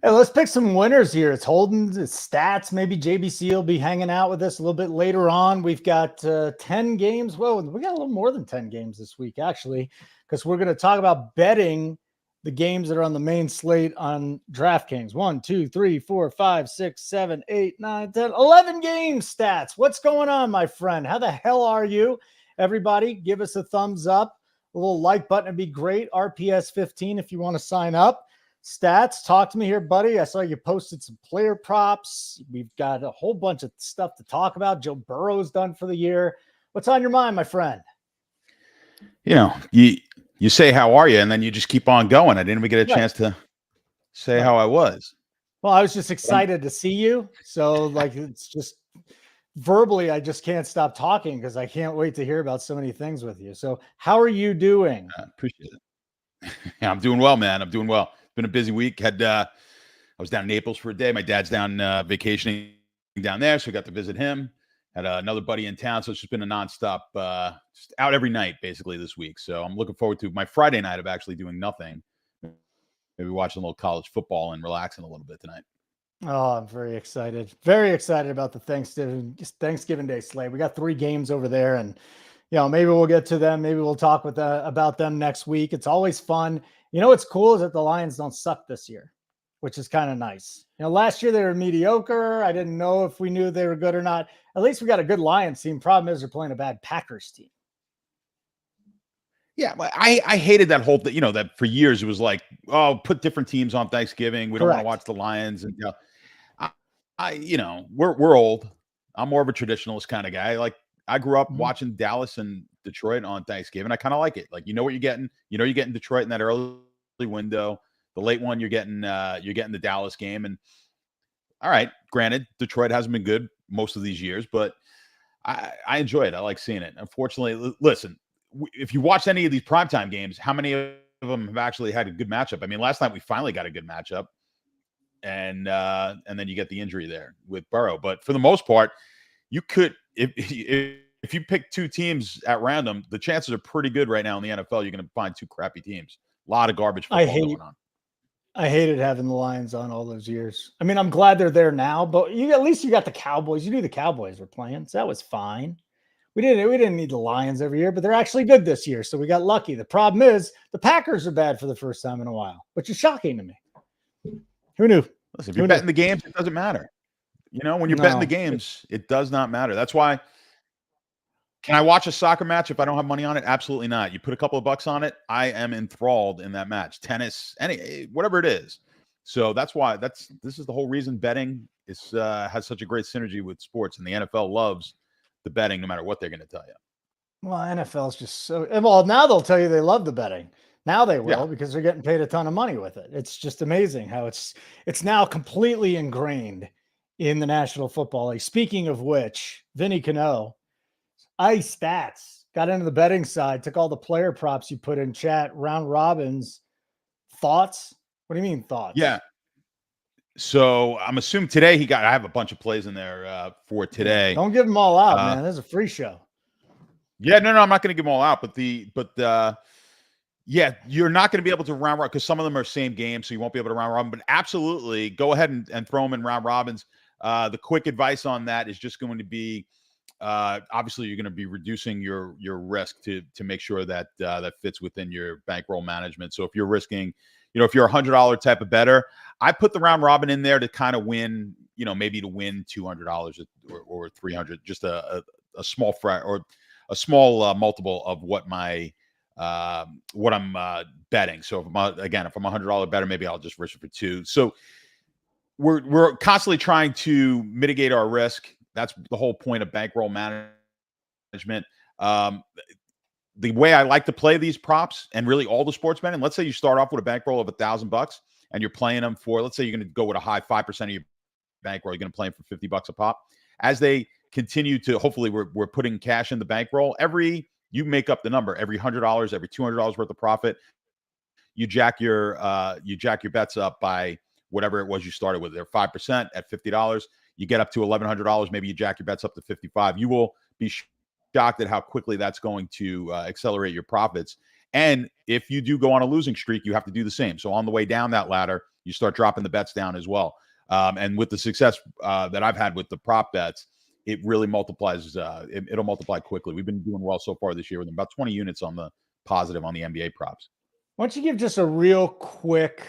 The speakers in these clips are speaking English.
Hey, let's pick some winners here. It's Holden, it's Stats. Maybe JBC will be hanging out with us a little bit later on. We've got 10 games. Well, we got a little more than 10 games this week, actually, because we're going to talk about betting the games that are on the main slate on DraftKings. 1, 2, 3, 4, 5, 6, 7, 8, 9, 10, 11 games. Stats. What's going on, my friend? How the hell are you? Everybody, give us a thumbs up. A little like button would be great. RPS 15 if you want to sign up. Stats, talk to me here, buddy. I saw you posted some player props. We've got a whole bunch of stuff to talk about. Joe Burrow's done for the year. What's on your mind, my friend? You say, how are you? And then you just keep on going. I didn't even get a chance to say how I was. Well, I was just excited to see you. So it's just verbally, I just can't stop talking because I can't wait to hear about so many things with you. So how are you doing? I appreciate it. Yeah, I'm doing well, man. I'm doing well. Been a busy week. I was down in Naples for a day. My dad's down vacationing down there, so I got to visit him. Had another buddy in town, so it's just been a nonstop, just out every night basically this week. So I'm looking forward to my Friday night of actually doing nothing, maybe watching a little college football and relaxing a little bit tonight. Oh, I'm very excited. Very excited about the Thanksgiving Day slate. We got 3 games over there, and maybe we'll get to them. Maybe we'll talk about them next week. It's always fun. What's cool is that the Lions don't suck this year, which is kind of nice. Last year they were mediocre. I didn't know if we knew they were good or not. At least we got a good Lions team. Problem is they're playing a bad Packers team. Yeah, I hated that whole thing. That for years it was like, oh, put different teams on Thanksgiving. We don't want to watch the Lions, and we're old. I'm more of a traditionalist kind of guy. I grew up watching Dallas and Detroit on Thanksgiving. I kind of like it. What you're getting. You're getting Detroit in that early window. The late one, you're getting the Dallas game. And all right, granted, Detroit hasn't been good most of these years, but I enjoy it. I like seeing it. Unfortunately, listen, if you watch any of these primetime games, how many of them have actually had a good matchup? I mean, last night we finally got a good matchup, and then you get the injury there with Burrow. But for the most part, you could if you pick 2 teams at random, the chances are pretty good right now in the NFL. You're going to find 2 crappy teams. A lot of garbage football going on. I hated having the Lions on all those years. I mean, I'm glad they're there now, but at least you got the Cowboys. You knew the Cowboys were playing, so that was fine. We didn't need the Lions every year, but they're actually good this year, so we got lucky. The problem is the Packers are bad for the first time in a while, which is shocking to me. Who knew? Listen, if you're betting the games, it doesn't matter. When you're betting the games, it does not matter. That's why. Can I watch a soccer match if I don't have money on it? Absolutely not. You put a couple of bucks on it, I am enthralled in that match. Tennis, whatever it is. So that's why this is the whole reason betting has such a great synergy with sports, and the NFL loves the betting no matter what they're going to tell you. Well, NFL is just so now they'll tell you they love the betting. Now they will because they're getting paid a ton of money with it. It's just amazing how it's now completely ingrained in the National Football League. Speaking of which, Vinny Cano, Stats got into the betting side, took all the player props you put in chat, round robins. Thoughts? What do you mean thoughts? Yeah. So I'm assuming today I have a bunch of plays in there for today. Don't give them all out, man. This is a free show. Yeah, no, I'm not going to give them all out, but you're not going to be able to round robin because some of them are same game, so you won't be able to round robin. But absolutely, go ahead and throw them in round robins. The quick advice on that is just going to be, obviously, you're going to be reducing your risk to make sure that that fits within your bankroll management. So if you're risking, if you're a $100 type of bettor, I put the round robin in there to kind of win, maybe to win $200 or $300, just a small or a small multiple of what I'm betting. So if I'm a $100 bettor, maybe I'll just risk it for 2. So we're constantly trying to mitigate our risk. That's the whole point of bankroll management. The way I like to play these props and really all the sports betting, let's say you start off with a bankroll of $1,000 and you're playing them for, let's say you're going to go with a high 5% of your bankroll. You're going to play them for $50 a pop. As they continue to, hopefully we're putting cash in the bankroll. You make up the number, every $100, every $200 worth of profit, you jack your bets up by whatever it was you started with. They're 5% at $50. You get up to $1,100. Maybe you jack your bets up to 55. You will be shocked at how quickly that's going to accelerate your profits. And if you do go on a losing streak, you have to do the same. So on the way down that ladder, you start dropping the bets down as well. And with the success that I've had with the prop bets, it really multiplies. It'll multiply quickly. We've been doing well so far this year with about 20 units on the positive on the NBA props. Why don't you give just a real quick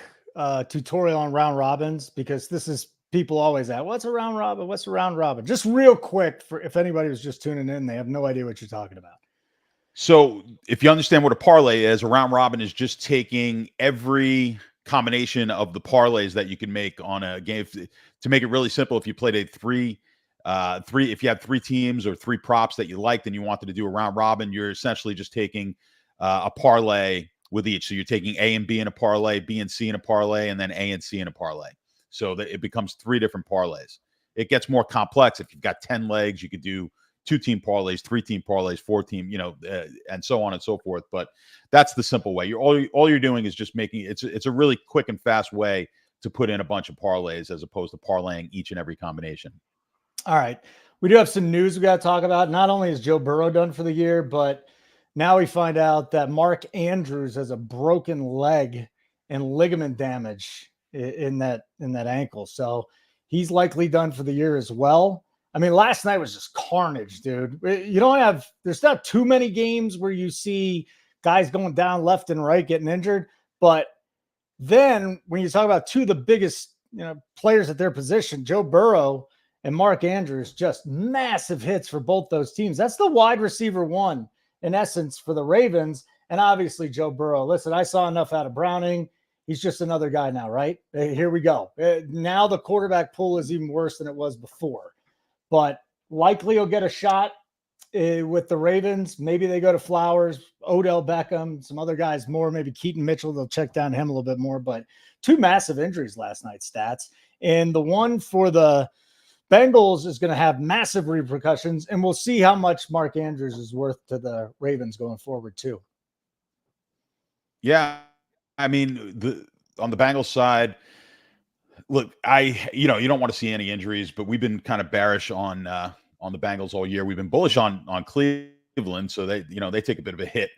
tutorial on round robins? Because this is people always ask, what's a round robin? What's a round robin? Just real quick for if anybody was just tuning in, they have no idea what you're talking about. So if you understand what a parlay is, a round robin is just taking every combination of the parlays that you can make on a game. To make it really simple, if you played if you had 3 teams or 3 props that you liked and you wanted to do a round robin, you're essentially just taking a parlay with each. So you're taking A and B in a parlay, B and C in a parlay, and then A and C in a parlay. So that it becomes 3 different parlays. It gets more complex. If you've got 10 legs, you could do 2-team parlays, 3-team parlays, 4-team, and so on and so forth. But that's the simple way. All you're doing is just making it's a really quick and fast way to put in a bunch of parlays as opposed to parlaying each and every combination. All right. We do have some news we got to talk about. Not only is Joe Burrow done for the year, but now we find out that Mark Andrews has a broken leg and ligament damage in that ankle. So he's likely done for the year as well. I mean, last night was just carnage, dude. There's not too many games where you see guys going down left and right getting injured. But then when you talk about 2 of the biggest, players at their position, Joe Burrow and Mark Andrews, just massive hits for both those teams. That's the wide receiver 1 in essence for the Ravens. And obviously Joe Burrow. Listen, I saw enough out of Browning. He's just another guy now, right? Here we go. Now the quarterback pool is even worse than it was before. But likely he'll get a shot with the Ravens. Maybe they go to Flowers, Odell Beckham, some other guys more, maybe Keaton Mitchell. They'll check down him a little bit more. But 2 massive injuries last night, Stats. And the one for the Bengals is going to have massive repercussions, and we'll see how much Mark Andrews is worth to the Ravens going forward too. Yeah. I mean, on the Bengals side, look, you don't want to see any injuries, but we've been kind of bearish on the Bengals all year. We've been bullish on Cleveland, so they take a bit of a hit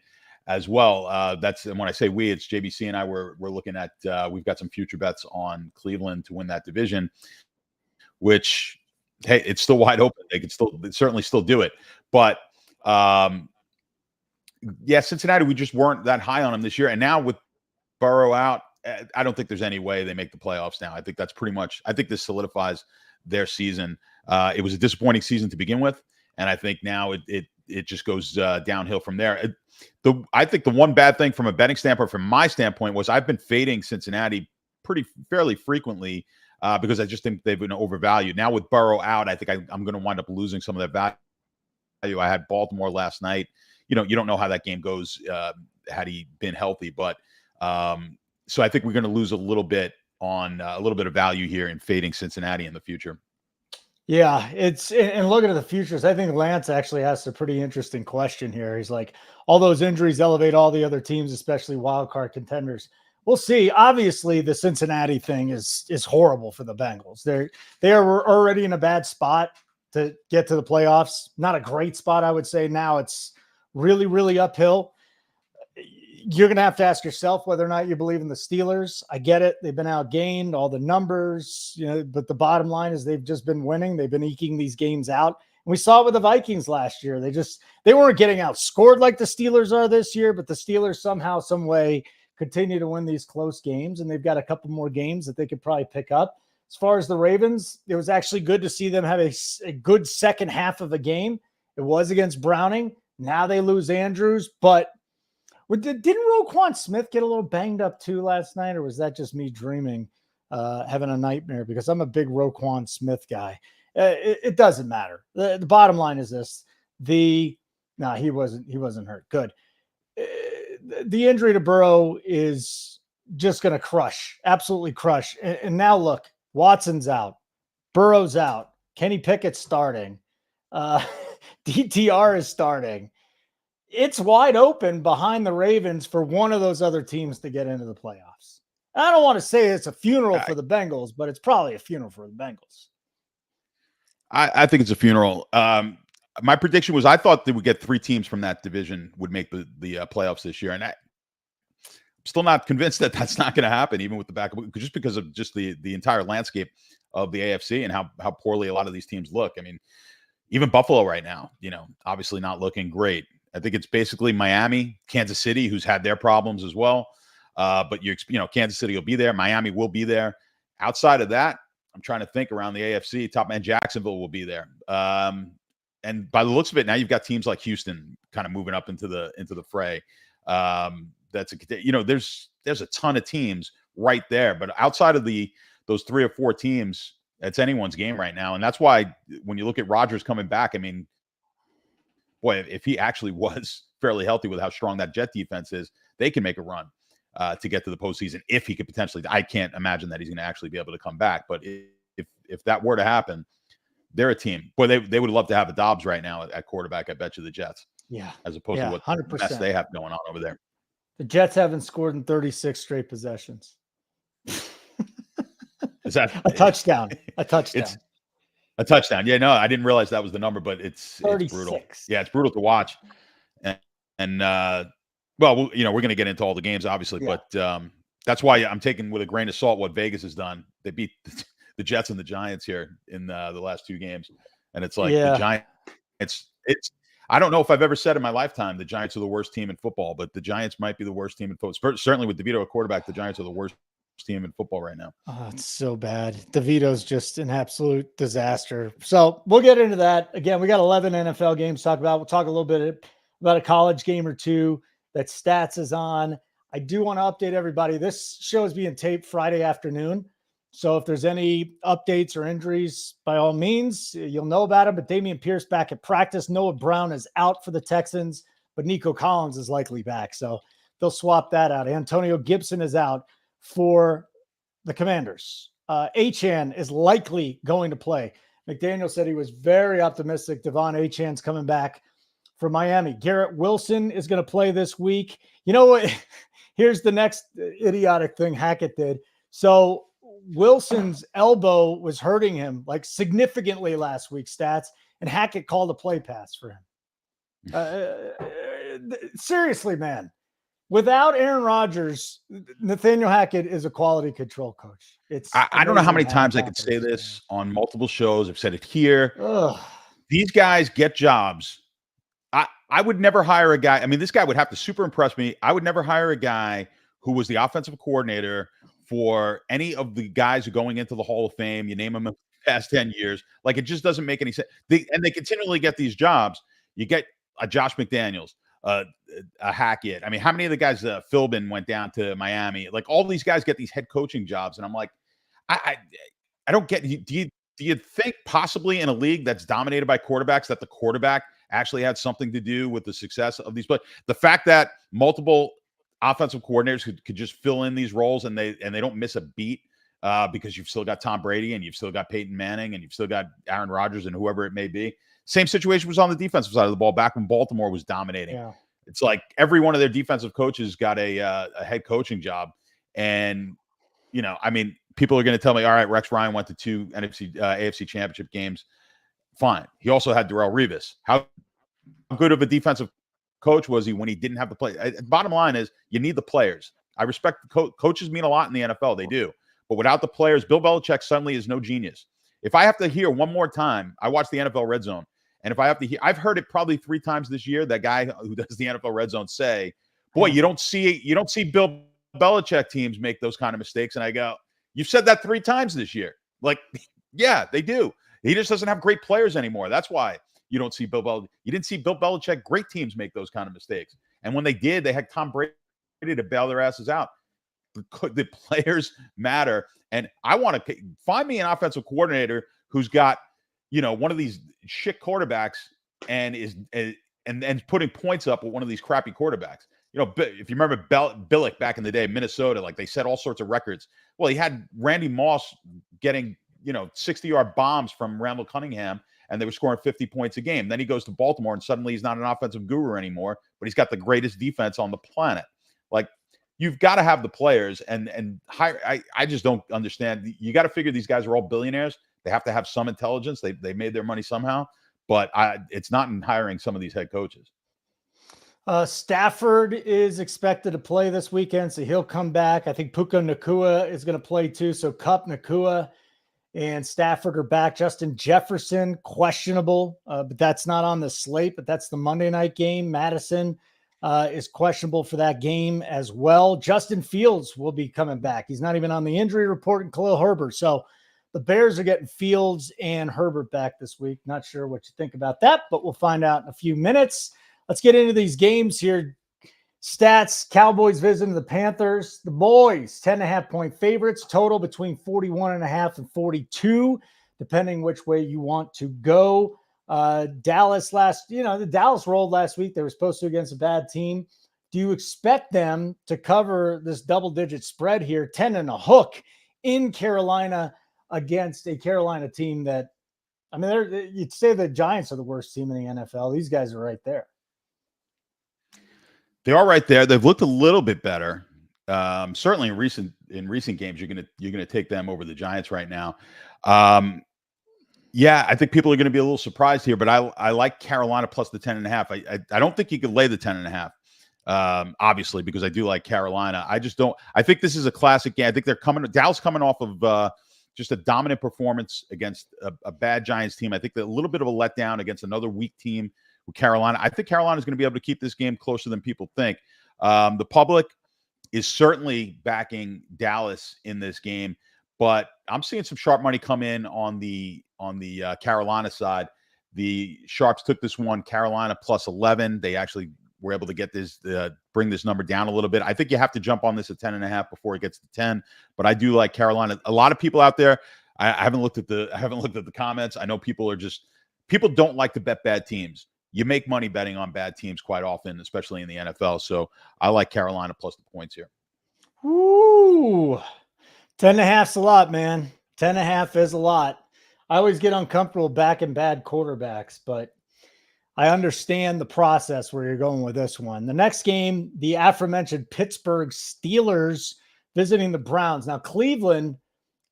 as well. And when I say we, it's JBC and I. We're looking at we've got some future bets on Cleveland to win that division, which hey, it's still wide open. They could certainly still do it, but yeah, Cincinnati, we just weren't that high on them this year, and now with Burrow out, I don't think there's any way they make the playoffs now. I think that's pretty much. I think this solidifies their season. It was a disappointing season to begin with, and I think now it just goes downhill from there. I think the one bad thing from a betting standpoint, from my standpoint, was I've been fading Cincinnati fairly frequently because I just think they've been overvalued. Now with Burrow out, I think I'm going to wind up losing some of that value. I had Baltimore last night. You don't know how that game goes had he been healthy, but. So I think we're going to lose a little bit of value here in fading Cincinnati in the future. Yeah, and looking at the futures, I think Lance actually asked a pretty interesting question here. He's like, all those injuries elevate all the other teams, especially wild card contenders. We'll see. Obviously, the Cincinnati thing is horrible for the Bengals. They are already in a bad spot to get to the playoffs. Not a great spot, I would say. Now it's really, really uphill. You're going to have to ask yourself whether or not you believe in the Steelers. I get it. They've been outgained, all the numbers, but the bottom line is they've just been winning. They've been eking these games out. And we saw it with the Vikings last year. They weren't getting outscored like the Steelers are this year, but the Steelers somehow, some way continue to win these close games. And they've got a couple more games that they could probably pick up. As far as the Ravens, it was actually good to see them have a good second half of a game. It was against Browning. Now they lose Andrews, but didn't Roquan Smith get a little banged up too last night, or was that just me dreaming, having a nightmare? Because I'm a big Roquan Smith guy. It doesn't matter. The bottom line is this: he wasn't hurt. Good. The injury to Burrow is just going to absolutely crush. And now look, Watson's out, Burrow's out, Kenny Pickett's starting, DTR is starting. It's wide open behind the Ravens for one of those other teams to get into the playoffs. I don't want to say it's a funeral for the Bengals, but it's probably a funeral for the Bengals. I think it's a funeral. My prediction was I thought they would get 3 teams from that division would make the playoffs this year. And still not convinced that that's not going to happen, even with the backup, just because of just the entire landscape of the AFC and how poorly a lot of these teams look. I mean, even Buffalo right now, obviously not looking great. I think it's basically Miami, Kansas City, who's had their problems as well. But Kansas City will be there. Miami will be there. Outside of that, I'm trying to think around the AFC. Top man, Jacksonville will be there. And by the looks of it, now you've got teams like Houston kind of moving up into the fray. There's a ton of teams right there, but outside of those 3 or 4 teams, it's anyone's game right now. And that's why when you look at Rodgers coming back, I mean, boy, if he actually was fairly healthy with how strong that Jet defense is, they can make a run to get to the postseason. If he could potentially, I can't imagine that he's going to actually be able to come back. But if that were to happen, they're a team. Boy, they would love to have a Dobbs right now at quarterback. I bet you the Jets. Yeah. As opposed to what 100%. mess they have going on over there. The Jets haven't scored in 36 straight possessions. Is that a touchdown? A touchdown. It's a touchdown. Yeah, no, I didn't realize that was the number, but it's brutal. Yeah, it's brutal to watch. And well, we're going to get into all the games, obviously, but that's why I'm taking with a grain of salt what Vegas has done. They beat the Jets and the Giants here in the last 2 games, and it's like the Giants. It's I don't know if I've ever said in my lifetime the Giants are the worst team in football, but the Giants might be the worst team in football. Certainly with DeVito at quarterback, the Giants are the worst team in football right now. Oh, it's so bad. DeVito's just an absolute disaster. So we'll get into that. Again, we got 11 NFL games to talk about. We'll talk a little bit about a college game or 2 that Stats is on. I do want to update everybody. This show is being taped Friday afternoon. So if there's any updates or injuries, by all means, you'll know about them. But Dameon Pierce back at practice. Noah Brown is out for the Texans, but Nico Collins is likely back. So they'll swap that out. Antonio Gibson is out for the Commanders. Achane is likely going to play. McDaniel said he was very optimistic. Devon Achane's coming back for Miami. Garrett Wilson is going to play this week. You know what? Here's the next idiotic thing Hackett did. So Wilson's elbow was hurting him like significantly last week, Stats, and Hackett called a play pass for him. Seriously, man. Without Aaron Rodgers, Nathaniel Hackett is a quality control coach. I don't know how many times I could say this on multiple shows. I've said it here. Ugh. These guys get jobs. I would never hire a guy. I mean, this guy would have to super impress me. I would never hire a guy who was the offensive coordinator for any of the guys who are going into the Hall of Fame. You name them in the past 10 years. Like, it just doesn't make any sense. They continually get these jobs. You get a Josh McDaniels, a Hackett. I mean, how many of the guys, Philbin went down to Miami? Like, all these guys get these head coaching jobs. And I'm like, I don't get, do you think possibly in a league that's dominated by quarterbacks that the quarterback actually had something to do with the success of these players? The fact that multiple offensive coordinators could just fill in these roles and they don't miss a beat because you've still got Tom Brady and you've still got Peyton Manning and you've still got Aaron Rodgers and whoever it may be. Same situation was on the defensive side of the ball back when Baltimore was dominating. Yeah. It's like every one of their defensive coaches got a head coaching job. And, I mean, people are going to tell me, all right, Rex Ryan went to 2 AFC championship games. Fine. He also had Darrelle Revis. How good of a defensive coach was he when he didn't have the play? Bottom line is you need the players. I respect coaches mean a lot in the NFL. They do. But without the players, Bill Belichick suddenly is no genius. If I have to hear one more time, I watch the NFL Red Zone. And if I have to hear, I've heard it probably 3 times this year, that guy who does the NFL Red Zone say, boy, you don't see Bill Belichick teams make those kind of mistakes. And I go, you've said that 3 times this year. Like, yeah, they do. He just doesn't have great players anymore. That's why you don't see you didn't see Bill Belichick, great teams make those kind of mistakes. And when they did, they had Tom Brady to bail their asses out. The players matter. And I want to find me an offensive coordinator who's got, one of these shit quarterbacks and is putting points up with one of these crappy quarterbacks. If you remember Billick back in the day, Minnesota, like they set all sorts of records. Well, he had Randy Moss getting, 60-yard bombs from Randall Cunningham, and they were scoring 50 points a game. Then he goes to Baltimore, and suddenly he's not an offensive guru anymore, but he's got the greatest defense on the planet. Like, you've got to have the players and hire. I just don't understand. You got to figure these guys are all billionaires. They have to have some intelligence. They made their money somehow, but it's not in hiring some of these head coaches. Stafford is expected to play this weekend, so he'll come back. I think Puka Nacua is going to play too. So Kupp, Nacua, and Stafford are back. Justin Jefferson, questionable, but that's not on the slate, but that's the Monday night game. Madison is questionable for that game as well. Justin Fields will be coming back. He's not even on the injury report, and Khalil Herbert. So the Bears are getting Fields and Herbert back this week. Not sure what you think about that, but we'll find out in a few minutes. Let's get into these games here. Stats, Cowboys visiting the Panthers. The boys, 10.5-point favorites, total between 41.5 and 42, depending which way you want to go. Dallas the Dallas rolled last week. They were supposed to against a bad team. Do you expect them to cover this double-digit spread here, 10 and a hook in Carolina against a Carolina team that, I mean, you'd say the Giants are the worst team in the NFL. These guys are right there. They are right there. They've looked a little bit better. Certainly in recent games, you're gonna take them over the Giants right now. Yeah, I think people are gonna be a little surprised here, but I like Carolina plus the 10.5. I don't think you could lay the 10.5. Obviously, because I do like Carolina. I just don't. I think this is a classic game. I think Dallas coming off of just a dominant performance against a bad Giants team. I think that a little bit of a letdown against another weak team with Carolina. I think Carolina is going to be able to keep this game closer than people think. The public is certainly backing Dallas in this game, but I'm seeing some sharp money come in on the Carolina side. The sharps took this one, Carolina plus 11. They actually were able to get this, bring this number down a little bit. I think you have to jump on this at 10.5 before it gets to 10. But I do like Carolina. A lot of people out there, I haven't looked at the comments. I know people don't like to bet bad teams. You make money betting on bad teams quite often, especially in the NFL. So I like Carolina plus the points here. Ooh, 10.5's a lot, man. 10.5 is a lot. I always get uncomfortable backing bad quarterbacks, but I understand the process where you're going with this one. The next game, the aforementioned Pittsburgh Steelers visiting the Browns. Now, Cleveland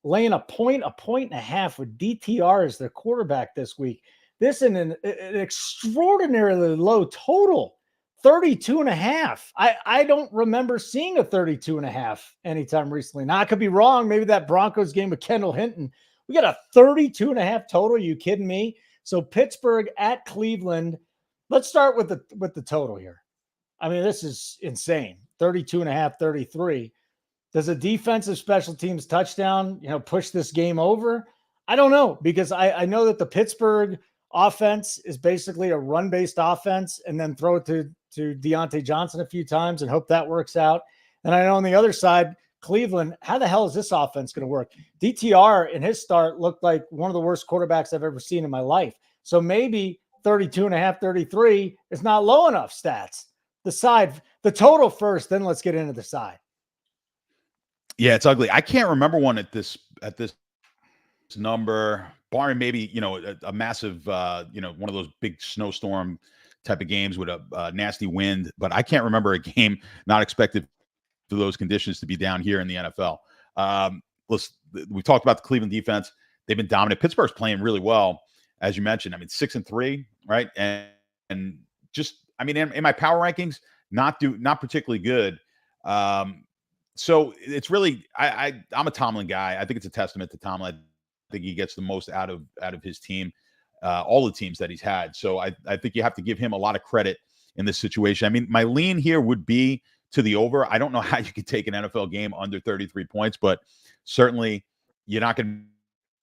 laying a point and a half with DTR as their quarterback this week. This in an extraordinarily low total, 32.5. I don't remember seeing a 32.5 anytime recently. Now, I could be wrong. Maybe that Broncos game with Kendall Hinton. We got a 32.5 total. Are you kidding me? So Pittsburgh at Cleveland. Let's start with the total here. I mean, this is insane. 32.5, 33. Does a defensive special teams touchdown, push this game over? I don't know, because I know that the Pittsburgh offense is basically a run-based offense and then throw it to Deontay Johnson a few times and hope that works out. And I know on the other side, Cleveland, how the hell is this offense going to work? DTR in his start looked like one of the worst quarterbacks I've ever seen in my life. So maybe 32.5, 33 is not low enough stats. The total first, then let's get into the side. Yeah, it's ugly. I can't remember one at this number, barring maybe, a massive, one of those big snowstorm type of games with a nasty wind. But I can't remember a game not expected for those conditions to be down here in the NFL. We talked about the Cleveland defense. They've been dominant. Pittsburgh's playing really well, as you mentioned. I mean, 6-3, right? And just, I mean, in my power rankings, not particularly good. So it's really, I'm a Tomlin guy. I think it's a testament to Tomlin. I think he gets the most out of his team, all the teams that he's had. So I think you have to give him a lot of credit in this situation. I mean, my lean here would be to the over. I don't know how you could take an NFL game under 33 points, but certainly you're not going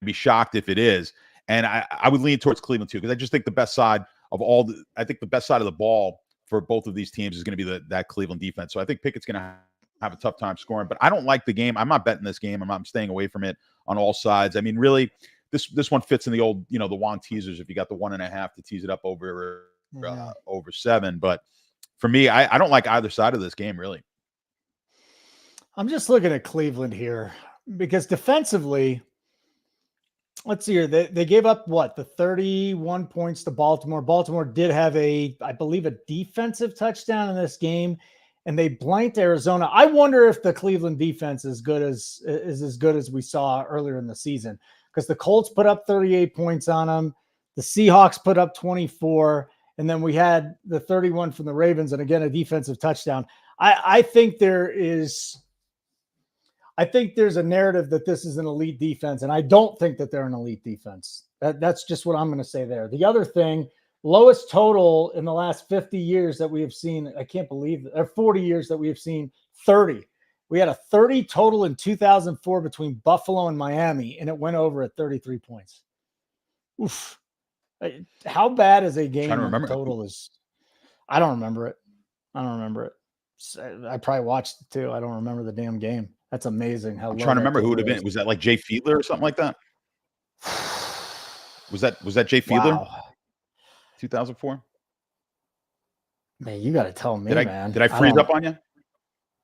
to be shocked if it is. And I would lean towards Cleveland too, because I just think the best side of the ball for both of these teams is going to be that Cleveland defense. So I think Pickett's going to have a tough time scoring, but I don't like the game. I'm not betting this game. I'm staying away from it on all sides. I mean, really, this one fits in the old, the Juan teasers. If you got the 1.5 to tease it up over 7, but for me, I don't like either side of this game, really. I'm just looking at Cleveland here because defensively, let's see here. They gave up the 31 points to Baltimore. Baltimore did have I believe, a defensive touchdown in this game, and they blanked Arizona. I wonder if the Cleveland defense is as good as we saw earlier in the season, because the Colts put up 38 points on them. The Seahawks put up 24. And then we had the 31 from the Ravens, and again, a defensive touchdown. I think there's a narrative that this is an elite defense, and I don't think that they're an elite defense. That's just what I'm going to say there. The other thing, lowest total in the last 50 years that we have seen, I can't believe it, or 40 years that we have seen, 30. We had a 30 total in 2004 between Buffalo and Miami, and it went over at 33 points. Oof. How bad is a game when the total is? I don't remember it. I probably watched it too. I don't remember the damn game. That's amazing. I'm trying to remember who would have been. Was that like Jay Fiedler or something like that? Was that Jay Fiedler? Wow. 2004? Man, you got to tell me, man. Did I freeze up on you?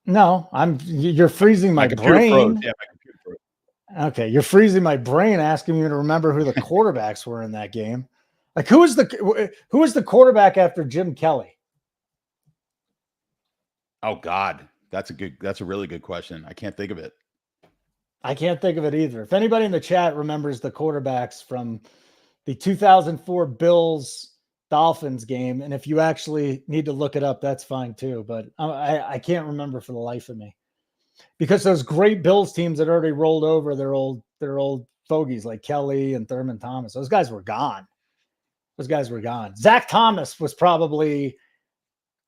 No, you're freezing my brain. Yeah, my computer froze. Okay, you're freezing my brain asking me to remember who the quarterbacks were in that game. Like who was the quarterback after Jim Kelly? Oh God, that's a really good question. I can't think of it. I can't think of it either. If anybody in the chat remembers the quarterbacks from the 2004 Bills Dolphins game, and if you actually need to look it up, that's fine too. But I can't remember for the life of me, because those great Bills teams had already rolled over their old fogies like Kelly and Thurman Thomas. Those guys were gone. Zach Thomas was probably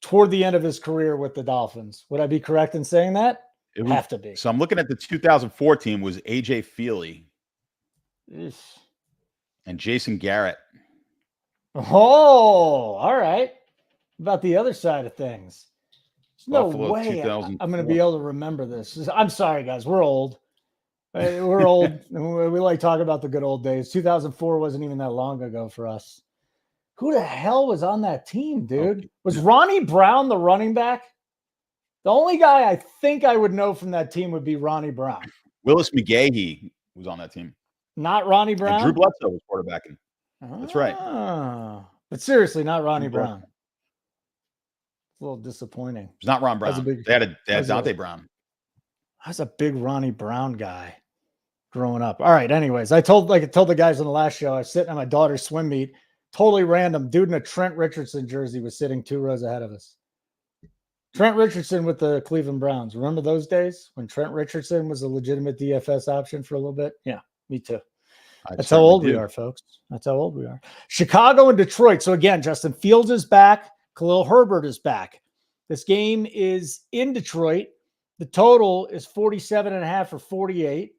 toward the end of his career with the Dolphins. Would I be correct in saying that? It would have to be. So I'm looking at the 2004 team was AJ Feely and Jason Garrett. Oh, all right. About the other side of things. There's no way I'm going to be able to remember this. I'm sorry, guys. We're old. We're old. We like talking about the good old days. 2004 wasn't even that long ago for us. Who the hell was on that team, dude? Was Ronnie Brown the running back? The only guy I think I would know from that team would be Ronnie Brown. Willis McGahee was on that team. Not Ronnie Brown? And Drew Bledsoe was quarterbacking. That's right. But seriously, not Ronnie Brown. It's a little disappointing. It's not Ron Brown. They had Dante Brown. I was a big Ronnie Brown guy growing up. All right. Anyways, I told the guys on the last show, I was sitting at my daughter's swim meet. Totally random. Dude in a Trent Richardson jersey was sitting 2 rows ahead of us. Trent Richardson with the Cleveland Browns. Remember those days when Trent Richardson was a legitimate DFS option for a little bit? Yeah, me too. That's how old we are, folks. That's how old we are. Chicago and Detroit. So again, Justin Fields is back. Khalil Herbert is back. This game is in Detroit. The total is 47.5 or 48.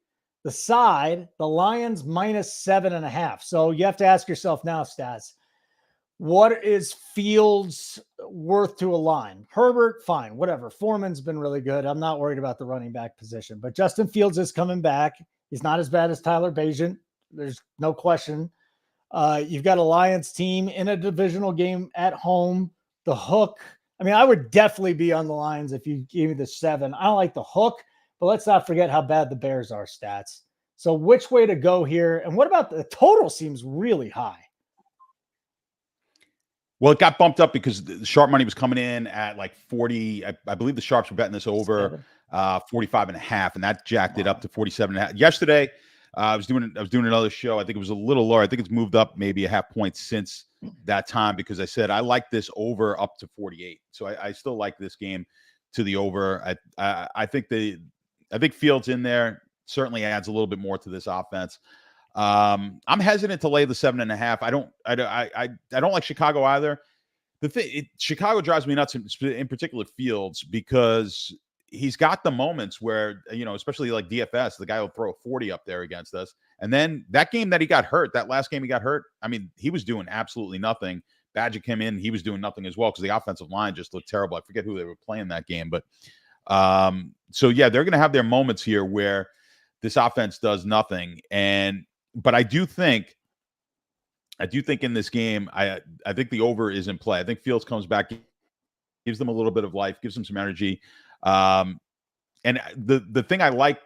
The side, the Lions -7.5. So you have to ask yourself now, Stats, what is Fields worth to a line? Herbert, fine, whatever. Foreman's been really good. I'm not worried about the running back position, but Justin Fields is coming back. He's not as bad as Tyler Bagent. There's no question. You've got a Lions team in a divisional game at home. The hook. I mean, I would definitely be on the Lions if you gave me the 7. I don't like the hook. But let's not forget how bad the Bears are, Stats. So which way to go here? And what about the total? Seems really high. Well, it got bumped up because the sharp money was coming in at like 40. I believe the sharps were betting this over 45.5, and that jacked it up to 47.5. Yesterday, I was doing another show. I think it was a little lower. I think it's moved up maybe a half point since that time because I said I like this over up to 48. So I still like this game to the over. I think Fields in there certainly adds a little bit more to this offense. I'm hesitant to lay the 7.5. I don't like Chicago either. Chicago drives me nuts, in particular Fields, because he's got the moments where, especially like DFS, the guy will throw a 40 up there against us. And then that game that he got hurt, that last game he got hurt, I mean, he was doing absolutely nothing. Badger came in, he was doing nothing as well because the offensive line just looked terrible. I forget who they were playing that game, but so yeah, they're going to have their moments here where this offense does nothing. But I do think in this game, I think the over is in play. I think Fields comes back, gives them a little bit of life, gives them some energy. And the thing I like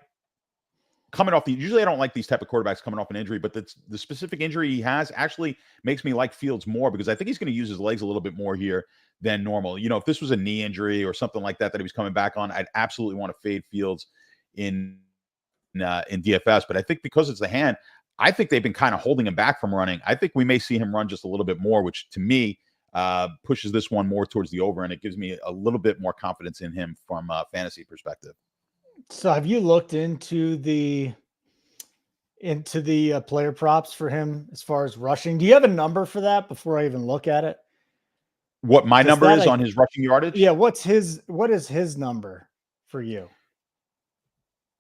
coming off usually I don't like these type of quarterbacks coming off an injury, but the specific injury he has actually makes me like Fields more because I think he's going to use his legs a little bit more here than normal. If this was a knee injury or something like that he was coming back on, I'd absolutely want to fade Fields in DFS. But I think because it's the hand, I think they've been kind of holding him back from running. I think we may see him run just a little bit more, which to me pushes this one more towards the over, and it gives me a little bit more confidence in him from a fantasy perspective. So have you looked into the player props for him as far as rushing? Do you have a number for that before I even look at it? What my number is on his rushing yardage? Yeah, what is his number for you?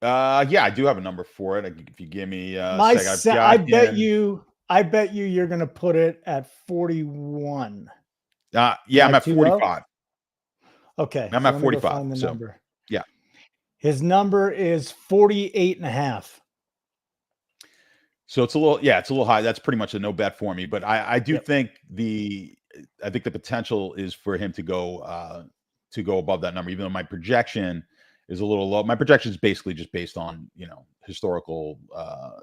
Yeah, I do have a number for it. If you give me I bet you you're going to put it at 41. Yeah, I'm at 45. Okay. I'm at 45. So, number. Yeah. His number is 48.5. So it's a little high. That's pretty much a no bet for me. But I do think the potential is for him to go above that number, even though my projection is a little low. My projection is basically just based on, historical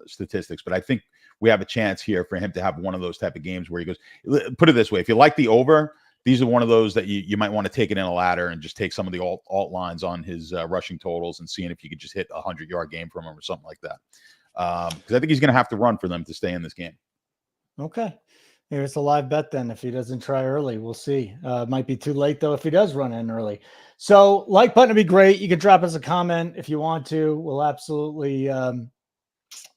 statistics. But I think we have a chance here for him to have one of those type of games where he goes, put it this way. If you like the over, these are one of those that you might want to take it in a ladder and just take some of the alt lines on his rushing totals and seeing if you could just hit a 100-yard game from him or something like that. Because I think he's going to have to run for them to stay in this game. Okay. Maybe it's a live bet then if he doesn't try early. We'll see. Might be too late, though, if he does run in early. So like button would be great. You can drop us a comment if you want to. We'll absolutely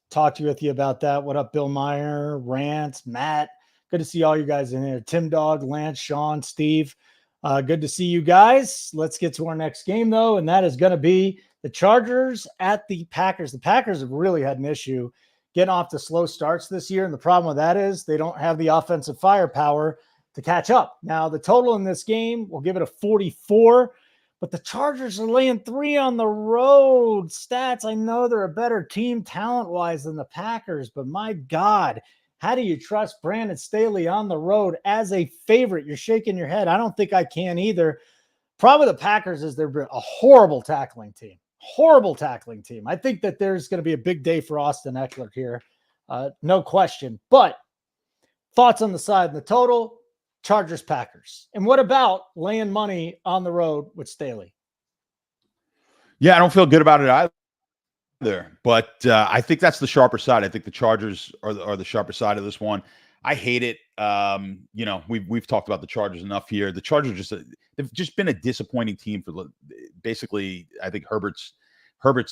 talk with you about that. What up, Bill Meyer, Rance, Matt? Good to see all you guys in here. Tim Dog, Lance, Sean, Steve. Good to see you guys. Let's get to our next game, though, and that is going to be the Chargers at the Packers. The Packers have really had an issue getting off to slow starts this year, and the problem with that is they don't have the offensive firepower to catch up. Now, the total in this game, we'll give it a 44, but the Chargers are laying 3 on the road. Stats, I know they're a better team talent-wise than the Packers, but my God, how do you trust Brandon Staley on the road as a favorite? You're shaking your head. I don't think I can either. Problem with the Packers is they're a horrible tackling team. Horrible tackling team. I think that there's going to be a big day for Austin Eckler here. No question. But thoughts on the side and the total? Chargers, Packers. And what about laying money on the road with Staley? Yeah, I don't feel good about it either. But I think that's the sharper side. I think the Chargers are the sharper side of this one. I hate it. We've talked about the Chargers enough here. The Chargers they've just been a disappointing team for basically, I think Herbert's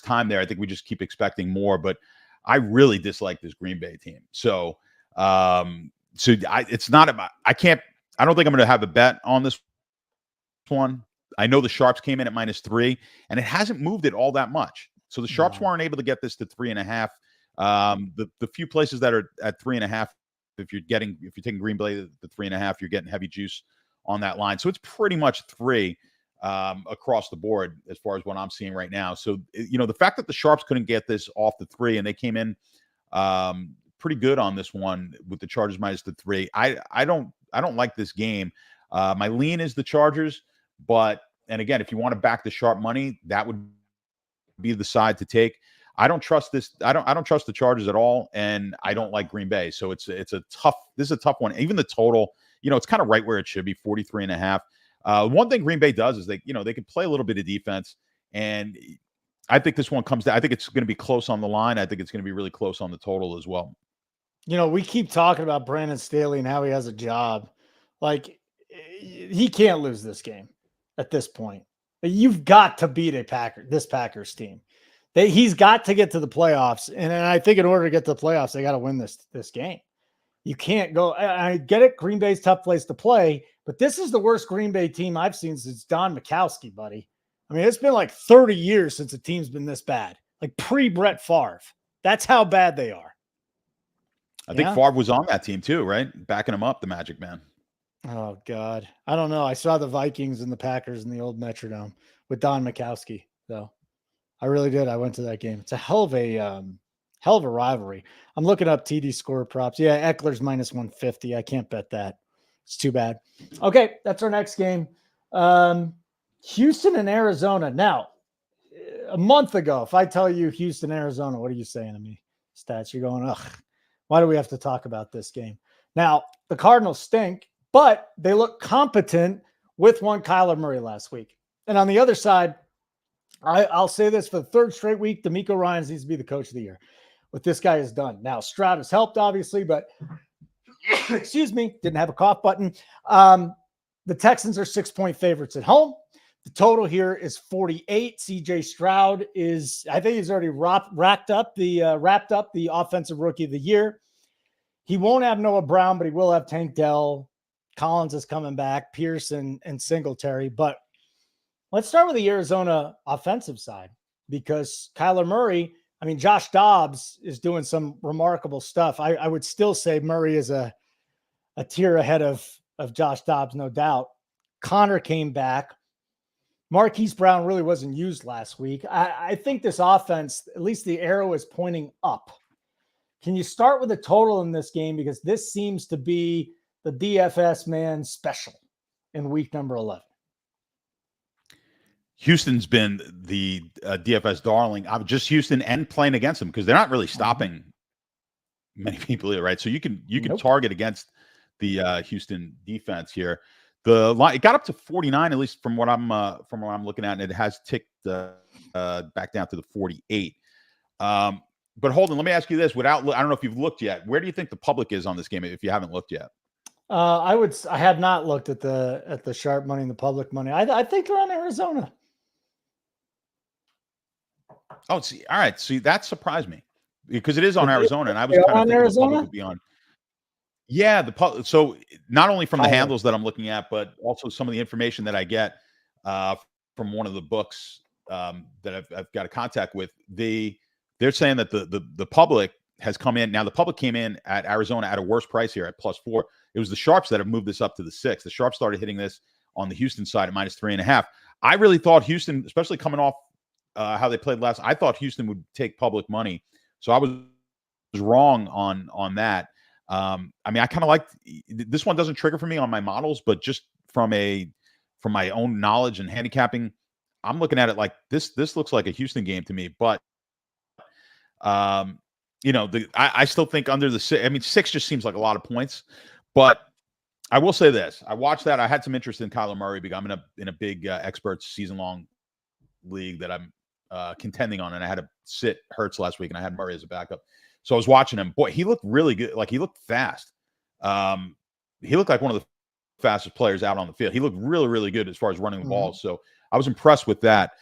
time there. I think we just keep expecting more, but I really dislike this Green Bay team. So, it's not about, I don't think I'm going to have a bet on this one. I know the Sharps came in at -3 and it hasn't moved it all that much. So the Sharps weren't able to get this to 3.5. The few places that are at 3.5, if you're taking Green Bay the 3.5, you're getting heavy juice on that line. So it's pretty much 3 across the board as far as what I'm seeing right now. So, the fact that the Sharps couldn't get this off the 3 and they came in pretty good on this one with the Chargers -3. I don't like this game. My lean is the Chargers, and again, if you want to back the sharp money, that would be the side to take. I don't trust this. I don't trust the Chargers at all, and I don't like Green Bay. So this is a tough one. Even the total, it's kind of right where it should be, 43.5. One thing Green Bay does is they can play a little bit of defense, and I think this one comes down. I think it's going to be close on the line. I think it's going to be really close on the total as well. We keep talking about Brandon Staley and how he has a job. Like, he can't lose this game at this point. You've got to beat this Packers team. He's got to get to the playoffs, and I think in order to get to the playoffs, they got to win this game. You can't go. I get it. Green Bay's a tough place to play, but this is the worst Green Bay team I've seen since Don Majkowski, buddy. I mean, it's been like 30 years since a team's been this bad, like pre-Brett Favre. That's how bad they are. I think Favre was on that team too, right? Backing him up, the Magic Man. Oh, God. I don't know. I saw the Vikings and the Packers in the old Metrodome with Don Majkowski, though. I really did. I went to that game. It's a hell of a rivalry. I'm looking up TD score props. Yeah, Eckler's -150. I can't bet that. It's too bad. Okay, that's our next game. Houston and Arizona. Now, a month ago, if I tell you Houston, Arizona, what are you saying to me? Stats, you're going, ugh, why do we have to talk about this game? Now, the Cardinals stink, but they look competent with one Kyler Murray last week. And on the other side, I'll say this for the third straight week, DeMeco Ryans needs to be the coach of the year. What this guy has done. Now, Stroud has helped, obviously, but excuse me, didn't have a cough button. The Texans are 6-point favorites at home. The total here is 48. CJ Stroud is, I think he's already wrapped up the offensive rookie of the year. He won't have Noah Brown, but he will have Tank Dell. Collins is coming back, Pearson and Singletary. But let's start with the Arizona offensive side, because Kyler Murray, I mean, Josh Dobbs is doing some remarkable stuff. I would still say Murray is a tier ahead of Josh Dobbs, no doubt. Connor came back. Marquise Brown really wasn't used last week. I think this offense, at least the arrow is pointing up. Can you start with a total in this game? Because this seems to be the DFS man special in week number 11. Houston's been the DFS darling. I'm just Houston and playing against them because they're not really stopping many people here, right? So you can target against the Houston defense here. The line, it got up to 49, at least from what I'm looking at, and it has ticked back down to the 48. But Holden, let me ask you this: I don't know if you've looked yet. Where do you think the public is on this game? If you haven't looked yet, I have not looked at the sharp money and the public money. I think they're on Arizona. Oh, see, all right. See, that surprised me because it is on Arizona, and I was kind of thinking the public would be on. Yeah, so not only from the handles that I'm looking at, but also some of the information that I get from one of the books that I've got a contact with. They're saying that the public has come in. Now, the public came in at Arizona at a worse price here at +4. It was the Sharps that have moved this up to the 6. The Sharps started hitting this on the Houston side at -3.5. I really thought Houston, especially coming off how they played last, I thought Houston would take public money. So I was wrong on that. I mean, I kind of like this one. Doesn't trigger for me on my models, but just from my own knowledge and handicapping, I'm looking at it like this looks like a Houston game to me. But I still think under the 6. I mean, 6 just seems like a lot of points. But I will say this: I watched that. I had some interest in Kyler Murray because I'm in a big experts season-long league that I'm contending on, and I had to sit Hurts last week, and I had Murray as a backup. So I was watching him. Boy, he looked really good. Like, he looked fast. He looked like one of the fastest players out on the field. He looked really, really good as far as running the ball. So I was impressed with that.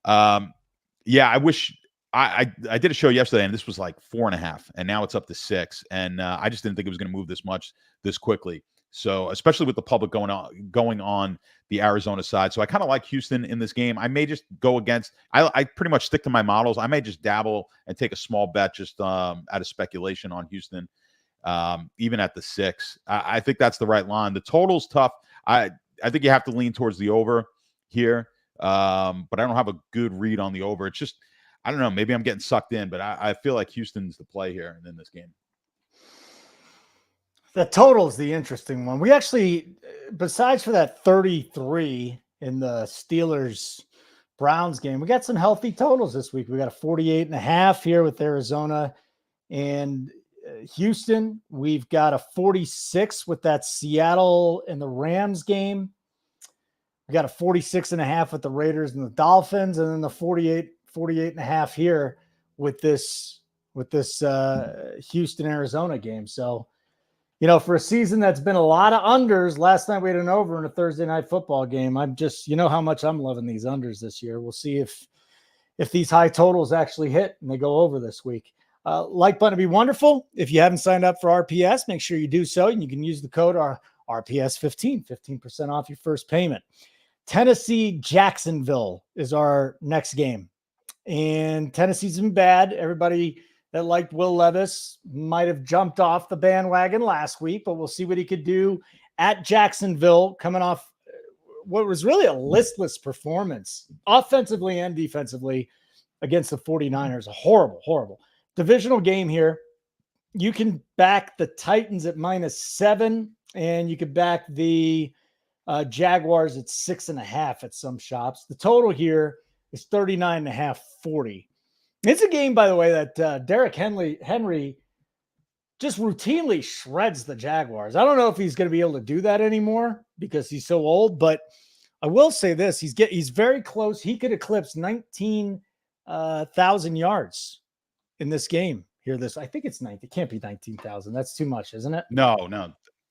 Yeah, I wish I did a show yesterday, and this was like 4.5, and now it's up to 6. And I just didn't think it was going to move this much this quickly. So especially with the public going on the Arizona side. So I kind of like Houston in this game. I may just go against, I pretty much stick to my models. I may just dabble and take a small bet just out of speculation on Houston, even at the 6. I think that's the right line. The total's tough. I think you have to lean towards the over here, but I don't have a good read on the over. It's just, I don't know, maybe I'm getting sucked in, but I feel like Houston's the play here in this game. The total is the interesting one. We actually, besides for that 33 in the Steelers-Browns game, we got some healthy totals this week. We got a 48.5 here with Arizona and Houston. We've got a 46 with that Seattle and the Rams game. We got a 46.5 with the Raiders and the Dolphins, and then the 48.5 here with this Houston-Arizona game. So, for a season that's been a lot of unders, last night we had an over in a Thursday night football game. I'm just, how much I'm loving these unders this year. We'll see if these high totals actually hit and they go over this week. Like button would be wonderful. If you haven't signed up for RPS, make sure you do so. And you can use the code RPS15, 15% off your first payment. Tennessee, Jacksonville is our next game. And Tennessee's been bad. Everybody that liked Will Levis might have jumped off the bandwagon last week, but we'll see what he could do at Jacksonville, coming off what was really a listless performance offensively and defensively against the 49ers. A horrible divisional game here. You can back the Titans at -7, and you could back the Jaguars at 6.5 at some shops. The total here is 39.5, 40. It's a game, by the way, that Derrick Henry just routinely shreds the Jaguars. I don't know if he's going to be able to do that anymore because he's so old, but I will say this. He's very close. He could eclipse 19,000 yards in this game here. I think it's 19. It can't be 19,000. That's too much, isn't it? No.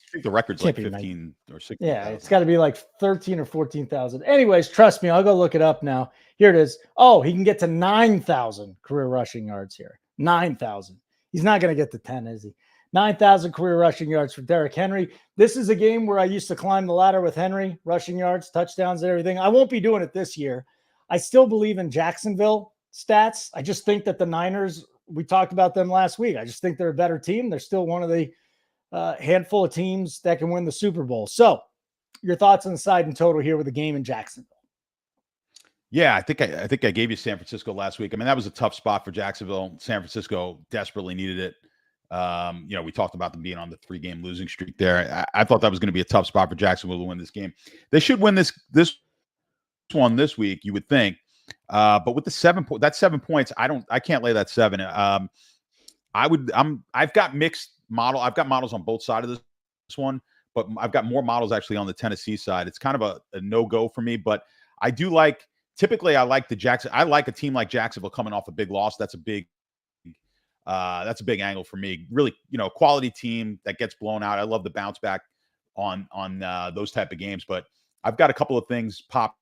I think the record's Can't like be 15 or 16. Yeah, it's got to be like 13 or 14,000. Anyways, trust me, I'll go look it up now. Here it is. Oh, he can get to 9,000 career rushing yards here. 9,000. He's not going to get to 10, is he? 9,000 career rushing yards for Derrick Henry. This is a game where I used to climb the ladder with Henry, rushing yards, touchdowns, and everything. I won't be doing it this year. I still believe in Jacksonville stats. I just think that the Niners, we talked about them last week. I just think they're a better team. They're still one of the handful of teams that can win the Super Bowl. So your thoughts on the side and total here with the game in Jacksonville? Yeah, I think I gave you San Francisco last week. I mean, that was a tough spot for Jacksonville. San Francisco desperately needed it. We talked about them being on the 3-game losing streak there. I thought that was going to be a tough spot for Jacksonville to win this game. They should win this one this week, you would think. But with the 7 points, I can't lay that 7. I've got mixed model. I've got models on both sides of this one, but I've got more models actually on the Tennessee side. It's kind of a no-go for me, but I do typically I like I like a team like Jacksonville coming off a big loss. That's a big angle for me. Really, quality team that gets blown out. I love the bounce back on those type of games, but I've got a couple of things popping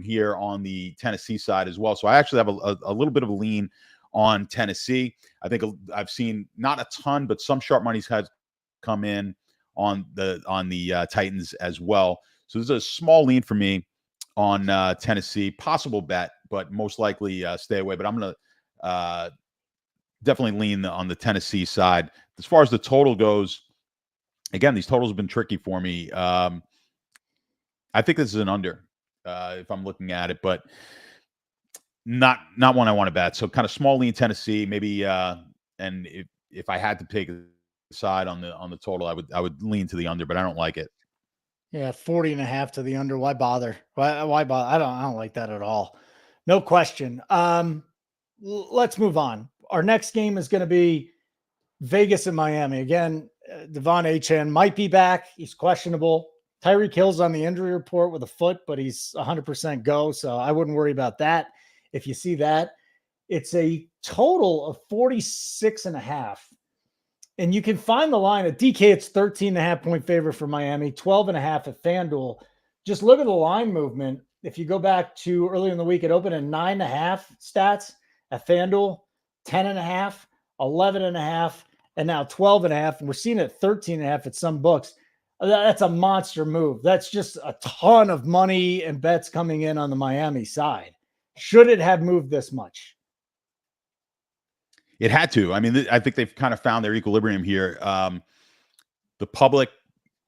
here on the Tennessee side as well. So I actually have a little bit of a lean on Tennessee. I think I've seen not a ton, but some sharp money's has come in on the Titans as well. So there's a small lean for me on Tennessee. Possible bet, but most likely stay away. But I'm going to definitely lean on the Tennessee side. As far as the total goes, again, these totals have been tricky for me. I think this is an under if I'm looking at it, but not one I want to bet. So kind of small lean Tennessee, maybe. And if I had to take a side on the total, I would lean to the under, but I don't like it. Yeah, 40.5 to the under. Why bother? Why bother? I don't like that at all. No question. Let's move on. Our next game is going to be Vegas and Miami. Again, Devon Achane might be back. He's questionable. Tyreek Hill's on the injury report with a foot, but he's 100% go. So I wouldn't worry about that. If you see that, it's a total of 46.5. And you can find the line at DK. It's 13.5 point favorite for Miami, 12.5 at FanDuel. Just look at the line movement. If you go back to earlier in the week, it opened at 9.5 stats at FanDuel, 10.5, 11.5, and now 12.5. And we're seeing it at 13.5 at some books. That's a monster move. That's just a ton of money and bets coming in on the Miami side. Should it have moved this much? It had to. I mean, I think they've kind of found their equilibrium here. The public,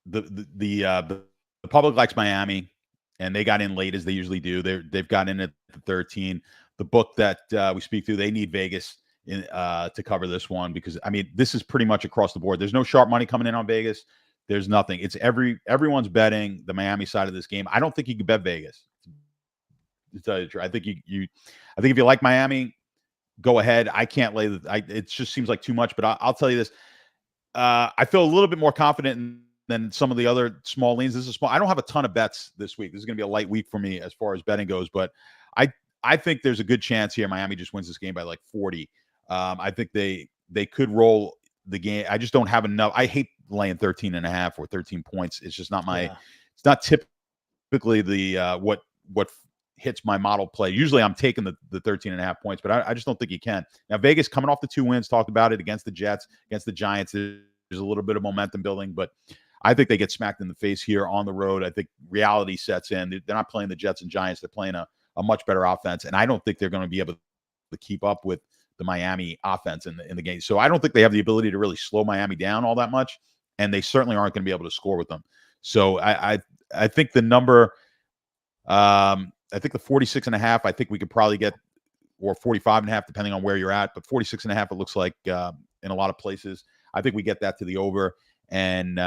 the public likes Miami, and they got in late as they usually do. They've got in at the 13. The book that we speak to, they need Vegas to cover this one because I mean, this is pretty much across the board. There's no sharp money coming in on Vegas. There's nothing. It's everyone's betting the Miami side of this game. I don't think you can bet Vegas. To tell you the truth, I think I think if you like Miami, go ahead. I can't lay it just seems like too much, but I'll tell you this. I feel a little bit more confident than some of the other small leans. This is small. I don't have a ton of bets this week. This is going to be a light week for me as far as betting goes, but I think there's a good chance here Miami just wins this game by like 40. I think they could roll the game. I just don't have enough. I hate laying 13.5 or 13 points. It's just not it's not typically the what hits my model play. Usually I'm taking the 13.5 points, but I just don't think you can. Now, Vegas coming off the 2 wins, talked about it against the Jets, against the Giants. There's a little bit of momentum building, but I think they get smacked in the face here on the road. I think reality sets in. They're not playing the Jets and Giants. They're playing a much better offense, and I don't think they're going to be able to keep up with the Miami offense in the game. So I don't think they have the ability to really slow Miami down all that much, and they certainly aren't going to be able to score with them. So I think the number I think the 46.5, I think we could probably get, or 45.5, depending on where you're at. But 46.5, it looks like in a lot of places. I think we get that to the over. And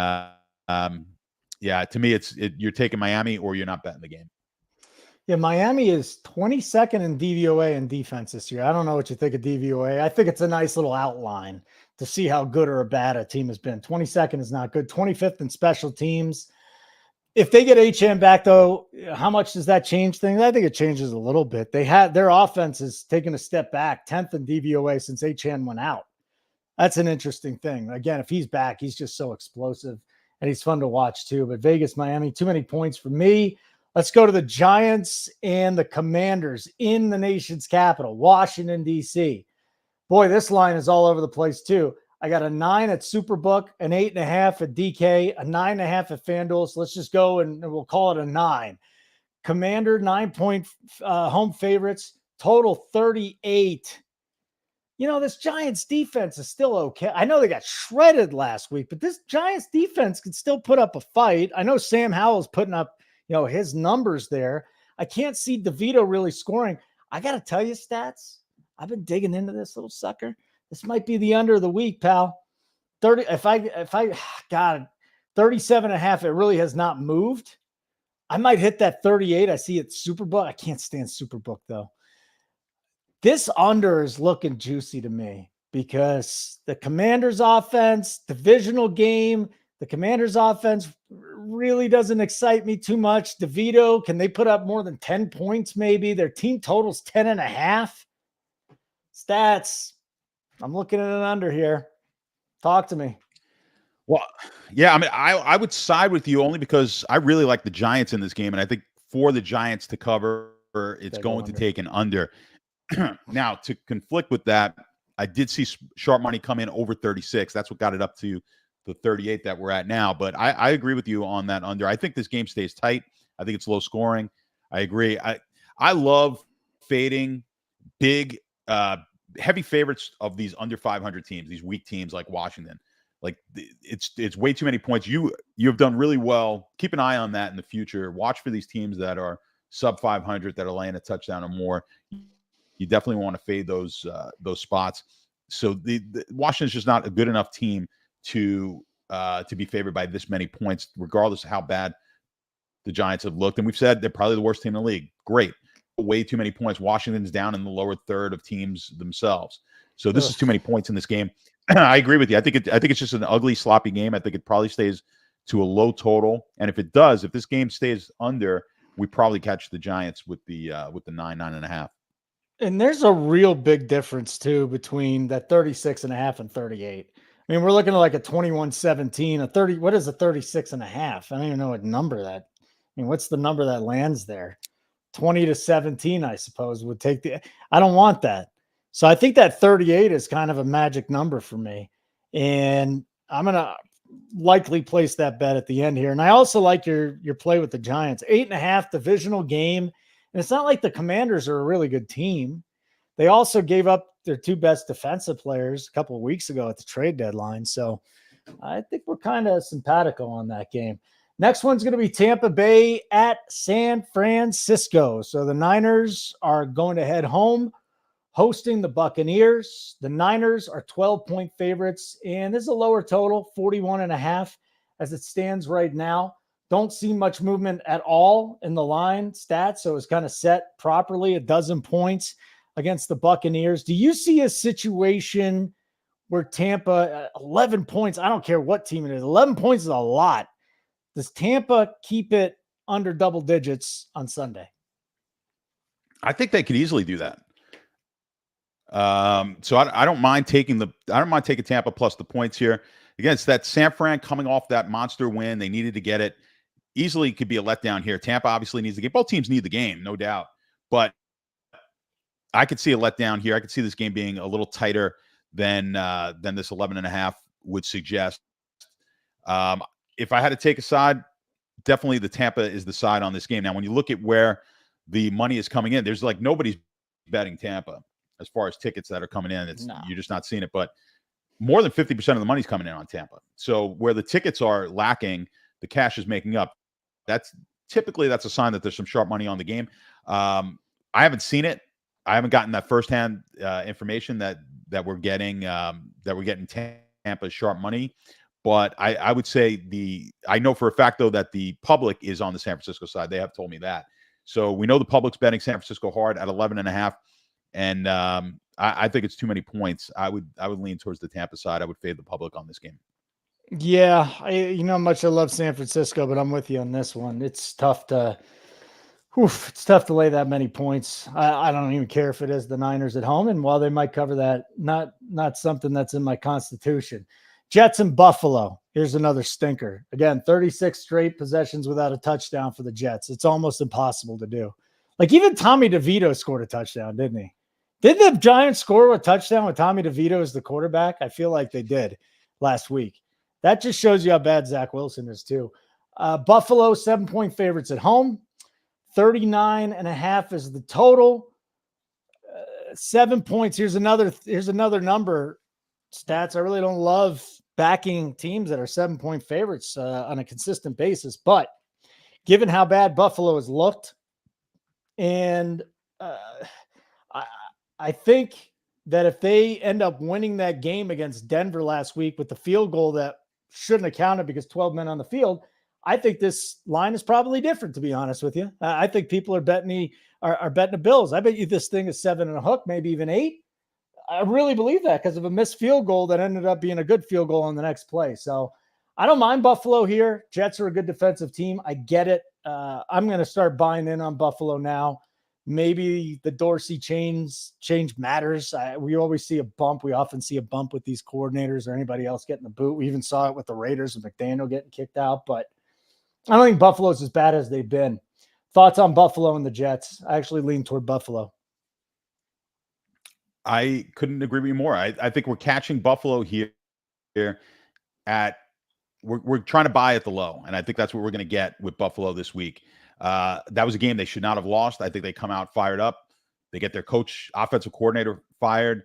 yeah, to me, you're taking Miami or you're not betting the game. Yeah, Miami is 22nd in DVOA and defense this year. I don't know what you think of DVOA. I think it's a nice little outline to see how good or bad a team has been. 22nd is not good. 25th in special teams. If they get Achane back, though, how much does that change things? I think it changes a little bit. Their offense has taken a step back, 10th in DVOA since Achane went out. That's an interesting thing. Again, if he's back, he's just so explosive. and he's fun to watch too. But Vegas, Miami, too many points for me. Let's go to the Giants and the Commanders in the nation's capital, Washington, D.C. Boy, this line is all over the place too. I got a 9 at Superbook, an 8.5 at DK, a 9.5 at FanDuel. So let's just go and we'll call it a 9. Commander, 9-point home favorites, total 38. This Giants defense is still okay. I know they got shredded last week, but this Giants defense can still put up a fight. I know Sam Howell's putting up, his numbers there. I can't see DeVito really scoring. I got to tell you, Stats, I've been digging into this little sucker. This might be the under of the week, pal. 30. If I got 37.5, it really has not moved. I might hit that 38. I see it Superbook. I can't stand Superbook though. This under is looking juicy to me because the Commanders offense, divisional game, the Commanders offense really doesn't excite me too much. DeVito, can they put up more than 10 points maybe? Their team total's 10.5. Stats, I'm looking at an under here. Talk to me. Well, yeah, I mean, I would side with you only because I really like the Giants in this game, and I think for the Giants to cover, it's going to take an under. Now, to conflict with that, I did see sharp money come in over 36. That's what got it up to the 38 that we're at now. But I agree with you on that under. I think this game stays tight. I think it's low scoring. I agree. I love fading big, heavy favorites of these under 500 teams, these weak teams like Washington. Like it's way too many points. You have done really well. Keep an eye on that in the future. Watch for these teams that are sub 500 that are laying a touchdown or more. You definitely want to fade those spots. So the Washington's just not a good enough team to be favored by this many points, regardless of how bad the Giants have looked. And we've said they're probably the worst team in the league. Great. Way too many points. Washington's down in the lower third of teams themselves. So this is too many points in this game. I agree with you. I think it's just an ugly, sloppy game. I think it probably stays to a low total. And if it does, if this game stays under, we probably catch the Giants with the 9.5. And there's a real big difference too between that 36.5 and 38. I mean, we're looking at like a 21-17, a 30. What is a 36.5? I don't even know what number that. I mean, what's the number that lands there? 20-17, I suppose, would take the. I don't want that. So I think that 38 is kind of a magic number for me. And I'm going to likely place that bet at the end here. And I also like your play with the Giants. 8.5 divisional game. And it's not like the Commanders are a really good team. They also gave up their 2 best defensive players a couple of weeks ago at the trade deadline. So I think we're kind of simpatico on that game. Next one's going to be Tampa Bay at San Francisco. So the Niners are going to head home, hosting the Buccaneers. The Niners are 12-point favorites, and this is a lower total, 41.5 as it stands right now. Don't see much movement at all in the line stats, so it's kind of set properly, 12 points against the Buccaneers. Do you see a situation where Tampa, 11 points, I don't care what team it is, 11 points is a lot. Does Tampa keep it under double digits on Sunday? I think they could easily do that. So I don't mind taking Tampa plus the points here. Again, it's that San Fran coming off that monster win. They needed to get it. Easily could be a letdown here. Tampa obviously needs the game. Both teams need the game, no doubt. But I could see a letdown here. I could see this game being a little tighter than this 11.5 would suggest. If I had to take a side, definitely the Tampa is the side on this game. Now, when you look at where the money is coming in, there's like nobody's betting Tampa as far as tickets that are coming in. You're just not seeing it. But more than 50% of the money's coming in on Tampa. So where the tickets are lacking, the cash is making up. That's a sign that there's some sharp money on the game. I haven't seen it. I haven't gotten that firsthand information that we're getting Tampa's sharp money. But I would say I know for a fact though that the public is on the San Francisco side. They have told me that. So we know the public's betting San Francisco hard at 11.5, and I think it's too many points. I would lean towards the Tampa side. I would fade the public on this game. Yeah, you know how much I love San Francisco, but I'm with you on this one. It's tough to lay that many points. I don't even care if it is the Niners at home, and while they might cover that, not something that's in my constitution. Jets and Buffalo. Here's another stinker. Again, 36 straight possessions without a touchdown for the Jets. It's almost impossible to do. Like even Tommy DeVito scored a touchdown, didn't he? Did the Giants score a touchdown with Tommy DeVito as the quarterback? I feel like they did last week. That just shows you how bad Zach Wilson is too. Buffalo, 7-point favorites at home. 39.5 is the total. 7 points. Here's another number. Stats. I really don't love backing teams that are 7-point favorites on a consistent basis, but given how bad Buffalo has looked, and I think that if they end up winning that game against Denver last week with the field goal that shouldn't have counted because 12 men on the field, I think this line is probably different, to be honest with you. I think people are betting the Bills. I bet you this thing is 7 and a hook, maybe even 8. I really believe that because of a missed field goal that ended up being a good field goal on the next play. So I don't mind Buffalo here. Jets are a good defensive team. I get it. I'm going to start buying in on Buffalo now. Maybe the Dorsey change matters. We always see a bump. We often see a bump with these coordinators or anybody else getting the boot. We even saw it with the Raiders with McDaniel getting kicked out. But I don't think Buffalo's as bad as they've been. Thoughts on Buffalo and the Jets? I actually lean toward Buffalo. I couldn't agree with you more. I think we're catching Buffalo here at we're trying to buy at the low, and I think that's what we're going to get with Buffalo this week. That was a game they should not have lost. I think they come out fired up. They get their coach, offensive coordinator fired.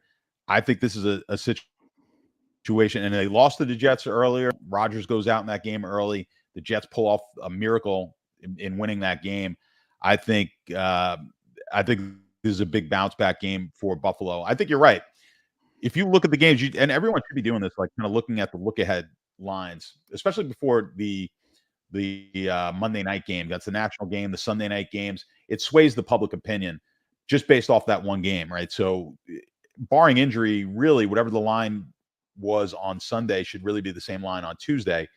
I think this is a situation, and they lost to the Jets earlier. Rodgers goes out in that game early. The Jets pull off a miracle in winning that game. I think this is a big bounce back game for Buffalo. I think you're right. If you look at the games, and everyone should be doing this, like kind of looking at the look ahead lines, especially before the Monday night game. That's the national game, the Sunday night games. It sways the public opinion just based off that one game, right? So barring injury, really, whatever the line was on Sunday should really be the same line on Tuesday.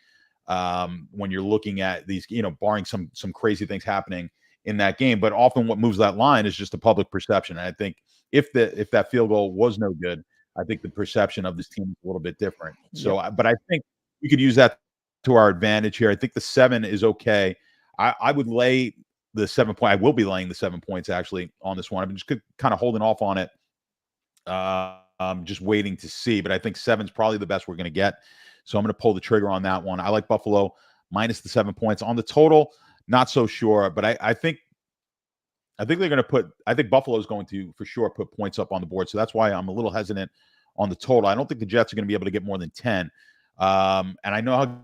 When you're looking at these, barring some crazy things happening in that game, but often what moves that line is just the public perception. And I think if that field goal was no good, I think the perception of this team is a little bit different. So, but I think we could use that to our advantage here. I think the 7 is okay. I would lay the 7 point. I will be laying the 7 points actually on this one. I'm just kind of holding off on it. Just waiting to see, but I think 7's probably the best we're going to get. So I'm going to pull the trigger on that one. I like Buffalo minus the 7 points on the total. Not so sure, but I think they're going to put. I think Buffalo is going to for sure put points up on the board. So that's why I'm a little hesitant on the total. I don't think the Jets are going to be able to get more than 10. And I know how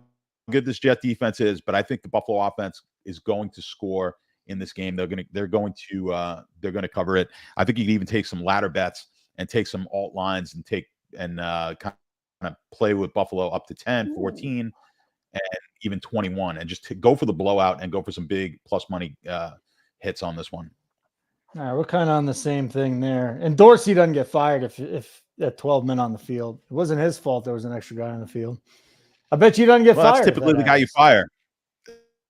good this Jet defense is, but I think the Buffalo offense is going to score in this game. They're going to cover it. I think you can even take some ladder bets and take some alt lines and kind of play with Buffalo up to 10, 14. And even 21, and just go for the blowout and go for some big plus money hits on this one. All right, we're kind of on the same thing there. And Dorsey doesn't get fired if at 12 men on the field. It wasn't his fault there was an extra guy on the field. I bet you doesn't get fired. That's typically the guy you fire.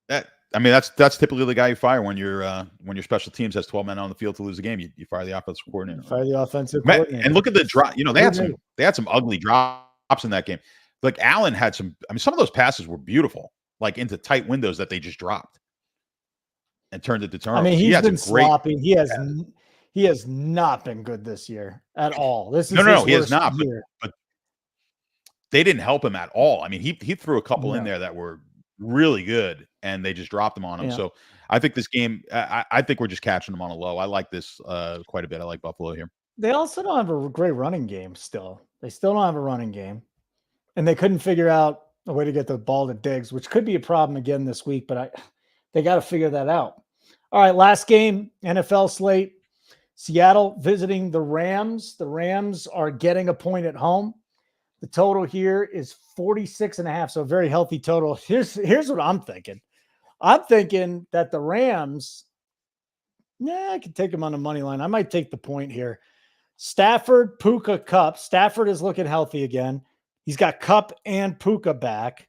That's typically the guy you fire when your special teams has 12 men on the field to lose a game. You fire the offensive coordinator. Fire the offensive coordinator. And look at the drop. They had some ugly drops in that game. Like Allen had some of those passes were beautiful, like into tight windows that they just dropped and turned it to turnovers. I mean, he's been sloppy. He has not been good this year at all. This is no, he has not. But they didn't help him at all. I mean, he threw a couple in there that were really good, and they just dropped them on him. Yeah. So I think this game, I think we're just catching them on a low. I like this quite a bit. I like Buffalo here. They also don't have a great running game still. They still don't have a running game. And they couldn't figure out a way to get the ball to Diggs, which could be a problem again this week, but they got to figure that out. All right, last game, NFL slate. Seattle visiting the Rams. The Rams are getting a point at home. The total here is 46.5, so a very healthy total. Here's what I'm thinking. I'm thinking that the Rams, I could take them on the money line. I might take the point here. Stafford, Puka, Kupp. Stafford is looking healthy again. He's got Kupp and Puka back.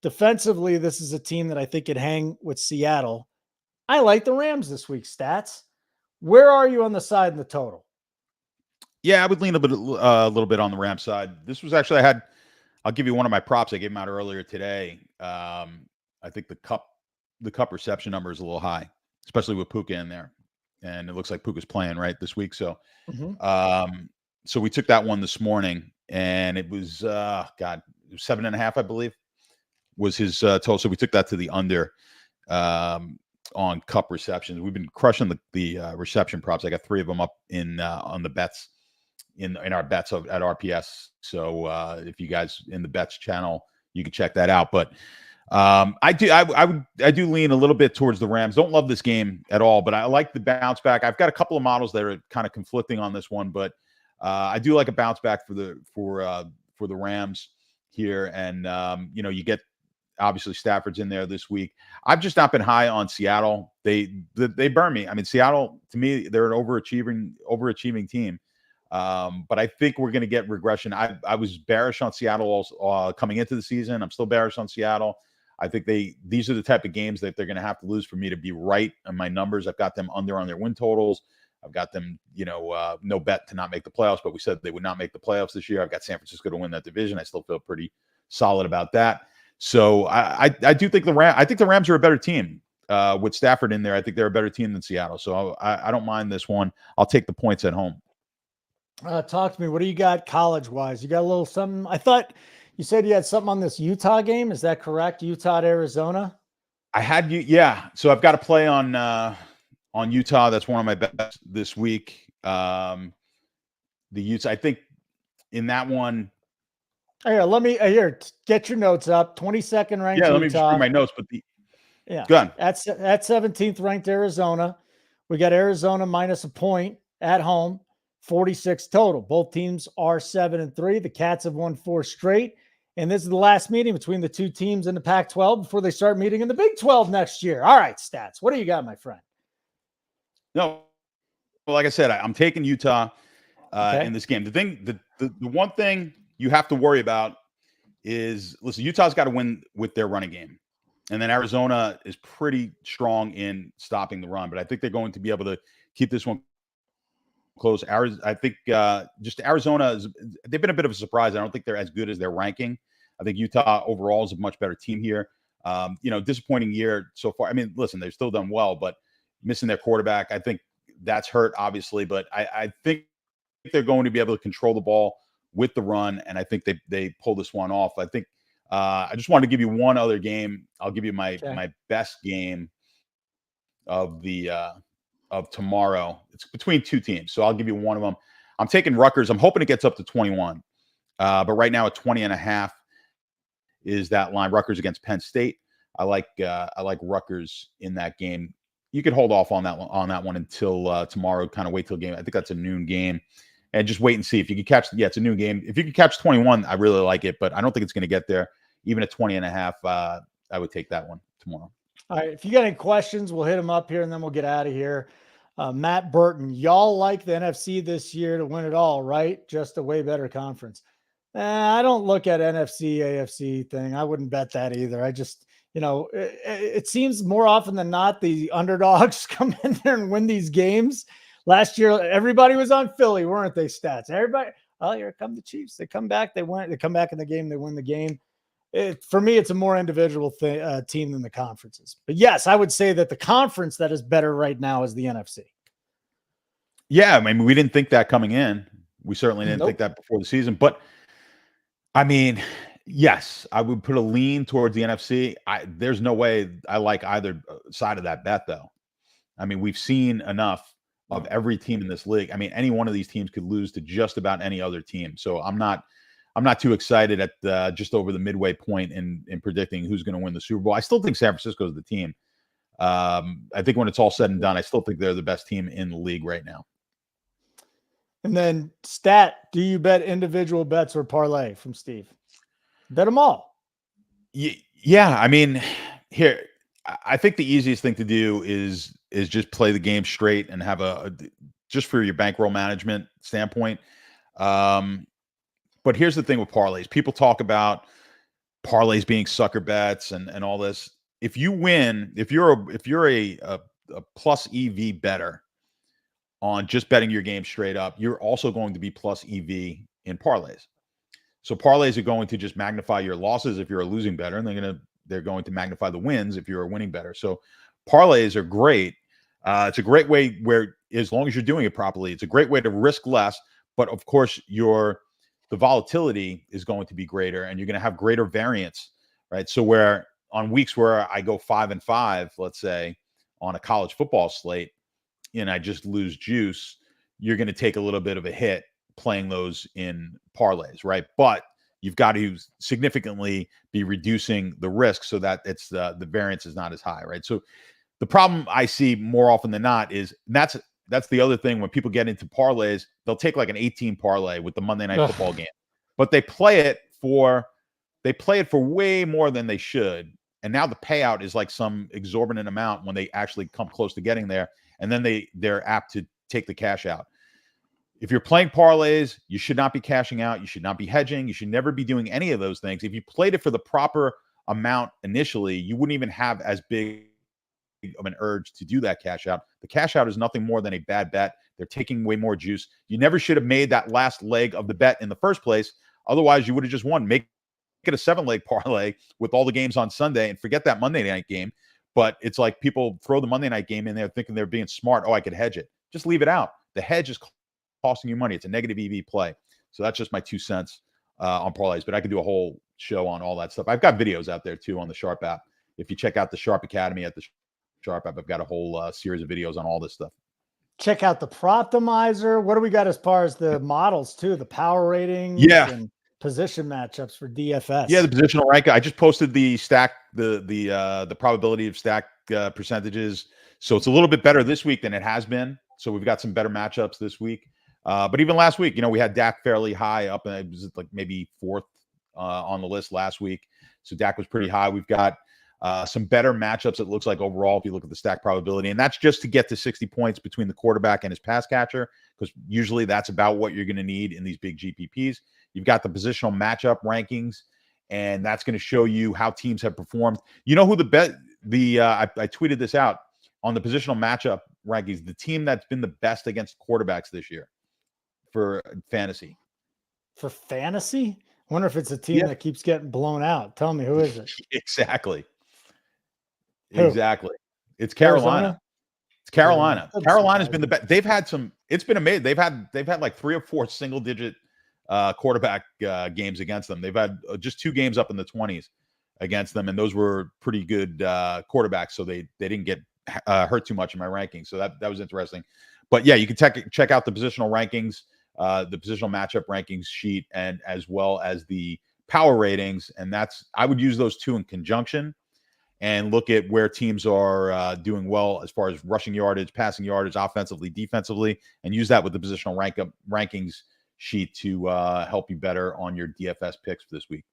Defensively, this is a team that I think could hang with Seattle. I like the Rams this week, Stats. Where are you on the side and the total? Yeah, I would lean a little bit on the Rams side. This was actually I I'll give you one of my props. I gave them out earlier today. I think the cup reception number is a little high, especially with Puka in there. And it looks like Puka's playing right this week. So, so we took that one this morning, and it was it was 7.5, I believe, was his total. So we took that to the under on cup receptions. We've been crushing the reception props. I got 3 of them up in on the bets in our bets at RPS. So if you guys in the bets channel, you can check that out. But I do lean a little bit towards the Rams. Don't love this game at all, but I like the bounce back. I've got a couple of models that are kind of conflicting on this one, but I do like a bounce back for the Rams here. And you get obviously Stafford's in there this week. I've just not been high on Seattle. They burn me. I mean, Seattle, to me, they're an overachieving team. But I think we're going to get regression. I was bearish on Seattle coming into the season. I'm still bearish on Seattle. I think these are the type of games that they're going to have to lose for me to be right on my numbers. I've got them under on their win totals. I've got them, no bet to not make the playoffs, but we said they would not make the playoffs this year. I've got San Francisco to win that division. I still feel pretty solid about that. So I do think the Rams are a better team with Stafford in there. I think they're a better team than Seattle. So I don't mind this one. I'll take the points at home. Talk to me. What do you got college-wise? You got a little something? I thought you said you had something on this Utah game. Is that correct? Utah to Arizona? I had you. Yeah. So I've got to play on Utah. That's one of my bets this week. The Utah, I think in that one. Here, let me get your notes up. 22nd ranked. Yeah, let Utah. me just bring my notes. But go ahead. At 17th ranked Arizona. We got Arizona minus a point at home. 46 total. Both teams are 7-3. The Cats have won 4 straight. And this is the last meeting between the two teams in the Pac-12 before they start meeting in the Big 12 next year. All right, Stats. What do you got, my friend? No, well, like I said, I'm taking Utah in this game. The one thing you have to worry about is, listen, Utah's got to win with their running game. And then Arizona is pretty strong in stopping the run. But I think they're going to be able to keep this one close. I think just Arizona they've been a bit of a surprise. I don't think they're as good as their ranking. I think Utah overall is a much better team here. Disappointing year so far. I mean, listen, they've still done well, but missing their quarterback, I think that's hurt, obviously. But I think they're going to be able to control the ball with the run, and I think they pull this one off. I think I just wanted to give you one other game. I'll give you my best game of the of tomorrow. It's between two teams, so I'll give you one of them. I'm taking Rutgers. I'm hoping it gets up to 21, but right now at 20.5 is that line. Rutgers against Penn State. I like Rutgers in that game. You could hold off on that one until tomorrow. Kind of wait till game. I think that's a noon game, and just wait and see if you can catch. Yeah, it's a noon game. If you can catch 21, I really like it, but I don't think it's going to get there. Even at 20.5, I would take that one tomorrow. All right. If you got any questions, we'll hit them up here and then we'll get out of here. Matt Burton, y'all like the NFC this year to win it all, right? Just a way better conference. I don't look at NFC, AFC thing. I wouldn't bet that either. I just, it seems more often than not, the underdogs come in there and win these games. Last year, everybody was on Philly, weren't they, Stats? Everybody, oh, here come the Chiefs. They come back, they win. They come back in the game, they win the game. For me, it's a more individual team than the conferences. But yes, I would say that the conference that is better right now is the NFC. Yeah, I mean, we didn't think that coming in. We certainly didn't think that before the season. But, I mean, yes, I would put a lean towards the NFC. There's no way I like either side of that bet, though. I mean, we've seen enough of every team in this league. I mean, any one of these teams could lose to just about any other team. So I'm not too excited at just over the midway point in predicting who's going to win the Super Bowl. I still think San Francisco is the team. I think when it's all said and done, I still think they're the best team in the league right now. And then Stat, do you bet individual bets or parlay from Steve? Bet them all. Yeah. I mean, here, I think the easiest thing to do is just play the game straight and have just for your bankroll management standpoint. But here's the thing with parlays. People talk about parlays being sucker bets and all this. If you win, if you're a plus EV better on just betting your game straight up, you're also going to be plus EV in parlays. So parlays are going to just magnify your losses if you're a losing bettor, and they're going to magnify the wins if you're a winning bettor. So parlays are great. It's a great way where, as long as you're doing it properly, it's a great way to risk less. But of course, the volatility is going to be greater, and you're going to have greater variance, right? So where on weeks where I go 5-5, let's say on a college football slate, and I just lose juice, you're going to take a little bit of a hit playing those in parlays, right? But you've got to significantly be reducing the risk so that it's the variance is not as high, right? So the problem I see more often than not is that's the other thing. When people get into parlays, they'll take like an 18 parlay with the Monday Night Football game, but they play it for way more than they should. And now the payout is like some exorbitant amount when they actually come close to getting there. And then they're apt to take the cash out. If you're playing parlays, you should not be cashing out. You should not be hedging. You should never be doing any of those things. If you played it for the proper amount initially, you wouldn't even have as big of an urge to do that cash out. The cash out is nothing more than a bad bet. They're taking way more juice. You never should have made that last leg of the bet in the first place. Otherwise, you would have just won. Make it a 7-leg parlay with all the games on Sunday and forget that Monday night game. But it's like people throw the Monday night game in there thinking they're being smart. Oh, I could hedge it. Just leave it out. The hedge is costing you money. It's a negative EV play. So that's just my 2 cents on parlays. But I could do a whole show on all that stuff. I've got videos out there too on the Sharp app. If you check out the Sharp Academy at the Sharp app, I've got a whole series of videos on all this stuff. Check out the Proptimizer. What do we got as far as the models too? The power ratings, and position matchups for DFS. Yeah, the positional rank. I just posted the stack, the probability of stack percentages. So it's a little bit better this week than it has been. So we've got some better matchups this week. But even last week, we had Dak fairly high up, and it was like maybe 4th on the list last week. So Dak was pretty high. We've got some better matchups, it looks like, overall, if you look at the stack probability. And that's just to get to 60 points between the quarterback and his pass catcher, because usually that's about what you're going to need in these big GPPs. You've got the positional matchup rankings, and that's going to show you how teams have performed. You know who I tweeted this out on the positional matchup rankings, the team that's been the best against quarterbacks this year for fantasy. For fantasy? I wonder if it's a team that keeps getting blown out. Tell me, who is it? Exactly. Who? Exactly. It's Carolina. Arizona? It's Carolina. Carolina's been the best. They've had some. It's been amazing. They've had like 3 or 4 single-digit quarterback games against them. They've had just 2 games up in the 20s against them, and those were pretty good quarterbacks. So they didn't get hurt too much in my rankings. So that was interesting. But yeah, you can check out the positional rankings, the positional matchup rankings sheet, and as well as the power ratings. And I would use those 2 in conjunction and look at where teams are doing well as far as rushing yardage, passing yardage, offensively, defensively, and use that with the positional rankings sheet to help you better on your DFS picks for this week.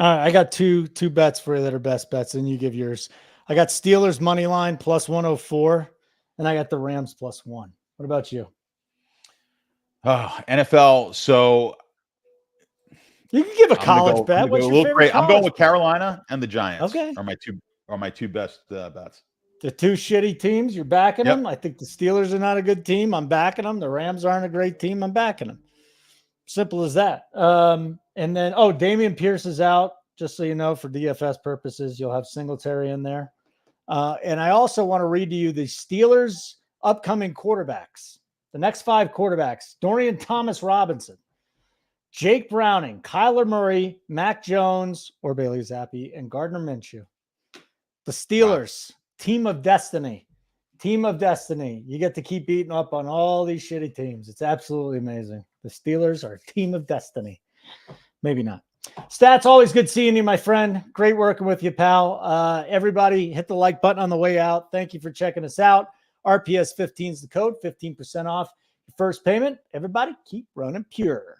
All right, I got two bets for you that are best bets, and you give yours. I got Steelers money line plus 104, and I got the Rams plus 1. What about you? NFL. So you can give a college bet. What's your favorite? I'm going with Carolina and the Giants. Okay, are my two best bets. The 2 shitty teams, you're backing them. I think the Steelers are not a good team. I'm backing them. The Rams aren't a great team. I'm backing them. Simple as that. And then, Damian Pierce is out. Just so you know, for DFS purposes, you'll have Singletary in there. And I also want to read to you the Steelers' upcoming quarterbacks. The next 5 quarterbacks: Dorian Thomas-Robinson, Jake Browning, Kyler Murray, Mac Jones, or Bailey Zappi, and Gardner Minshew. The Steelers, team of destiny. Team of destiny. You get to keep beating up on all these shitty teams. It's absolutely amazing. The Steelers are a team of destiny. Maybe not. Stats, always good seeing you, my friend. Great working with you, pal. Everybody, hit the like button on the way out. Thank you for checking us out. RPS 15 is the code, 15% off your first payment. Everybody, keep running pure.